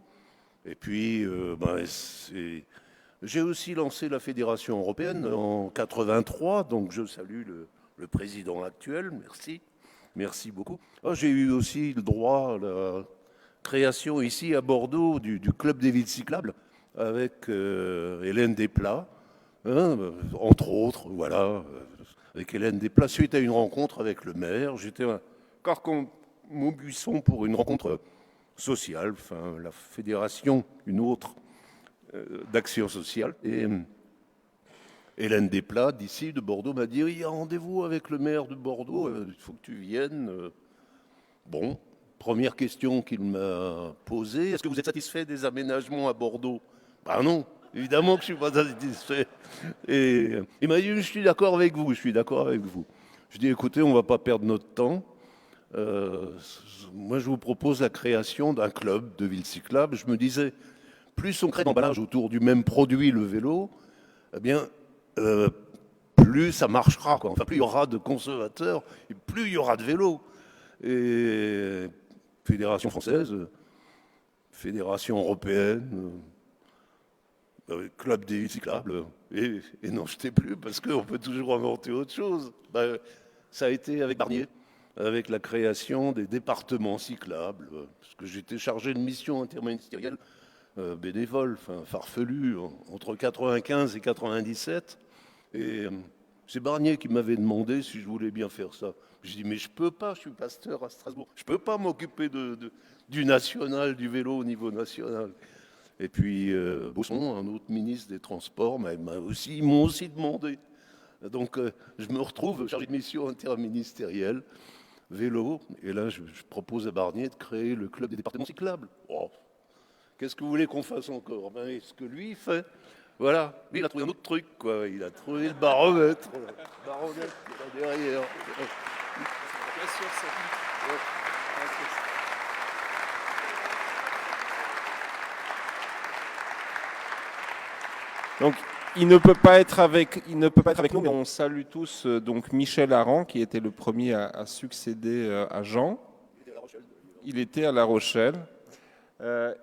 Et puis, j'ai aussi lancé la Fédération européenne en 83, donc je salue le président actuel, merci. Merci beaucoup. J'ai eu aussi le droit à la création ici à Bordeaux du Club des villes cyclables avec Hélène Desplat, entre autres, voilà, avec Hélène Desplat, suite à une rencontre avec le maire. J'étais encore comme Maubuisson pour une rencontre sociale, enfin la fédération, une autre d'action sociale. Et Hélène Desplat, d'ici, de Bordeaux, m'a dit « Il y a rendez-vous avec le maire de Bordeaux, il faut que tu viennes. » Bon, première question qu'il m'a posée, est-ce que vous êtes satisfait des aménagements à Bordeaux? Non, évidemment que je ne suis pas satisfait. Et il m'a dit « Je suis d'accord avec vous, je suis d'accord avec vous. » Je dis « Écoutez, on ne va pas perdre notre temps. Moi, je vous propose la création d'un club de villes cyclables. » Je me disais, plus on crée d'emballage autour du même produit, le vélo, eh bien, plus ça marchera, quoi. Enfin, plus il y aura de consommateurs, et plus il y aura de vélos. Et fédération française, fédération européenne, club des cyclables, et n'en jetez plus, parce qu'on peut toujours inventer autre chose. Ça a été avec Barnier, avec la création des départements cyclables, parce que j'étais chargé de mission interministérielle bénévole, farfelu, entre 95 et 97. Et c'est Barnier qui m'avait demandé si je voulais bien faire ça. J'ai dit, mais je peux pas, je suis pasteur à Strasbourg. Je peux pas m'occuper du national, du vélo au niveau national. Et puis, Bosson, un autre ministre des Transports, ils m'ont aussi demandé. Donc, je me retrouve chargé de mission interministérielle, vélo. Et là, je propose à Barnier de créer le club des départements cyclables. Oh. Qu'est-ce que vous voulez qu'on fasse encore? Ce que lui fait, voilà. Lui, il a trouvé un autre truc, quoi. Il a trouvé le baromètre. Le baromètre qui est là derrière. Bien sûr, Donc, il ne peut pas être avec nous, mais on salue tous donc Michel Aran, qui était le premier à succéder à Jean. Il était à La Rochelle.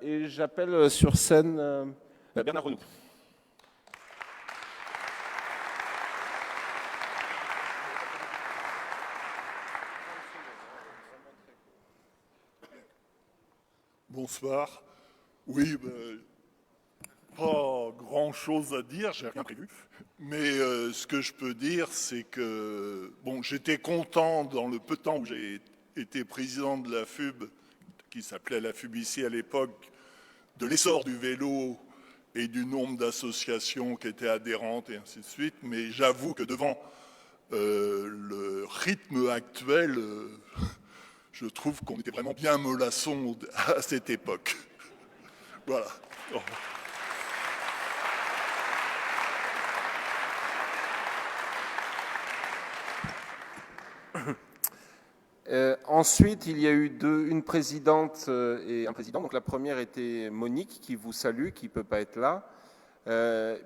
Et j'appelle sur scène Bernard Renaud. Bonsoir. Oui, pas grand-chose à dire, j'ai rien prévu. Mais ce que je peux dire, c'est que j'étais content dans le peu de temps où j'ai été président de la FUB, qui s'appelait la FUB ici à l'époque, de l'essor du vélo et du nombre d'associations qui étaient adhérentes et ainsi de suite. Mais j'avoue que devant le rythme actuel, je trouve qu'on était vraiment bien mollasson à cette époque. Voilà. Ensuite, il y a eu une présidente et un président. Donc la première était Monique, qui vous salue, qui ne peut pas être là,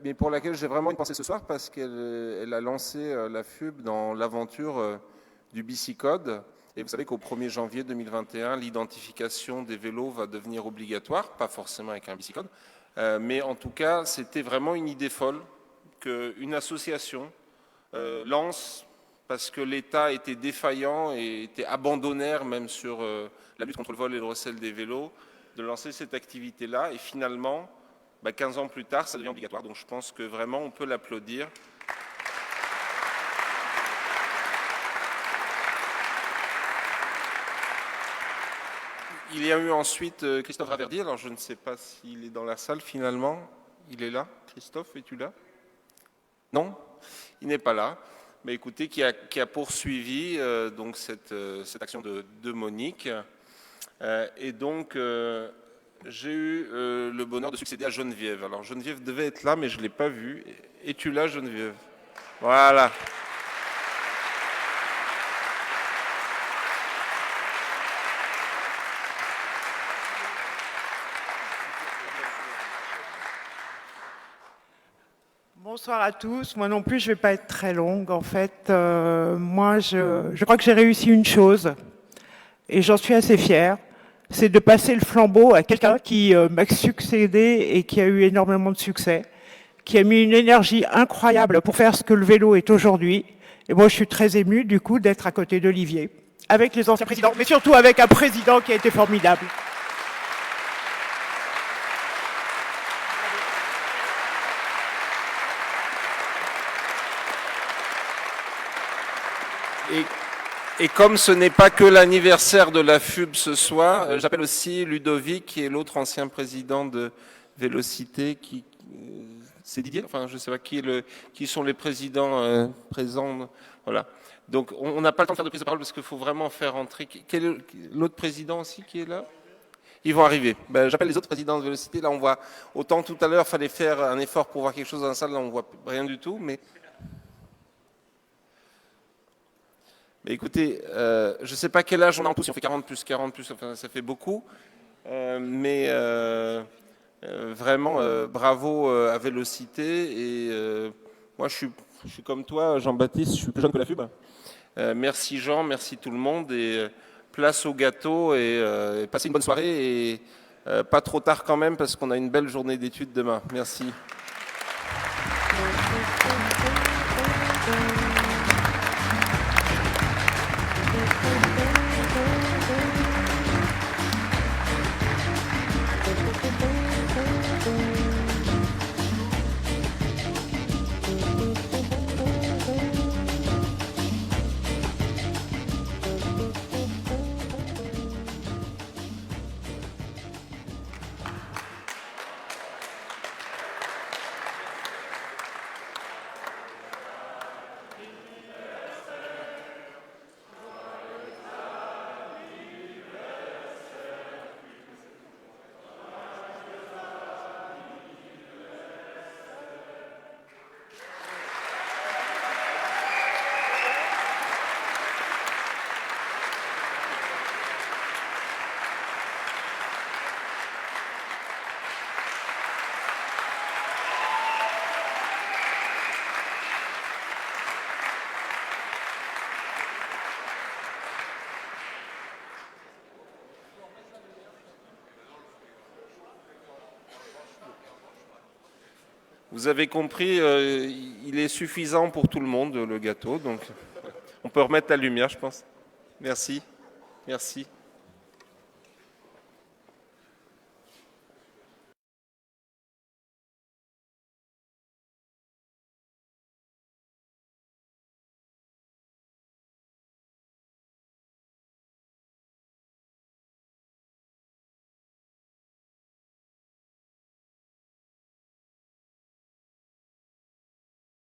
mais pour laquelle j'ai vraiment une pensée ce soir, parce qu'elle a lancé la FUB dans l'aventure du Bicicode. Et vous savez qu'au 1er janvier 2021, l'identification des vélos va devenir obligatoire, pas forcément avec un Bicicode, mais en tout cas, c'était vraiment une idée folle qu'une association lance, parce que l'État était défaillant et était abandonnaire même sur la lutte contre le vol et le recel des vélos, de lancer cette activité-là. Et finalement, 15 ans plus tard, ça devient obligatoire. Donc je pense que vraiment, on peut l'applaudir. il y a eu ensuite Christophe Raverdy. Alors, je ne sais pas s'il est dans la salle finalement. Il est là. Christophe, es-tu là? Non, il n'est pas là. Mais écoutez, qui a poursuivi donc cette action de Monique. Et donc, j'ai eu le bonheur de succéder à Geneviève. Alors, Geneviève devait être là, mais je ne l'ai pas vue. Es-tu là, Geneviève? Voilà. Bonsoir à tous. Moi non plus, je ne vais pas être très longue. En fait, moi, je crois que j'ai réussi une chose, et j'en suis assez fière, c'est de passer le flambeau à quelqu'un qui m'a succédé et qui a eu énormément de succès, qui a mis une énergie incroyable pour faire ce que le vélo est aujourd'hui. Et moi, je suis très émue, du coup, d'être à côté d'Olivier, avec les anciens présidents, mais surtout avec un président qui a été formidable. Et comme ce n'est pas que l'anniversaire de la FUB ce soir, j'appelle aussi Ludovic, qui est l'autre ancien président de Vélocité, c'est Didier, enfin je ne sais pas qui sont les présidents présents. Voilà. Donc on n'a pas le temps de faire de prise de parole parce qu'il faut vraiment faire entrer. Quel est l'autre président aussi qui est là? Ils vont arriver. Ben, j'appelle les autres présidents de Vélocité. Là on voit, autant tout à l'heure, il fallait faire un effort pour voir quelque chose dans la salle, là on ne voit rien du tout. Mais écoutez, je ne sais pas quel âge on a en tous, si on fait 40 plus, enfin, ça fait beaucoup. Vraiment, bravo à Vélocité. Et moi, je suis comme toi, Jean-Baptiste, je suis plus jeune que la FUB. Merci Jean, merci tout le monde. Et place au gâteau et passez une bonne soirée. Et pas trop tard quand même, parce qu'on a une belle journée d'études demain. Merci. Vous avez compris, il est suffisant pour tout le monde, le gâteau. Donc, on peut remettre la lumière, je pense. Merci. Merci.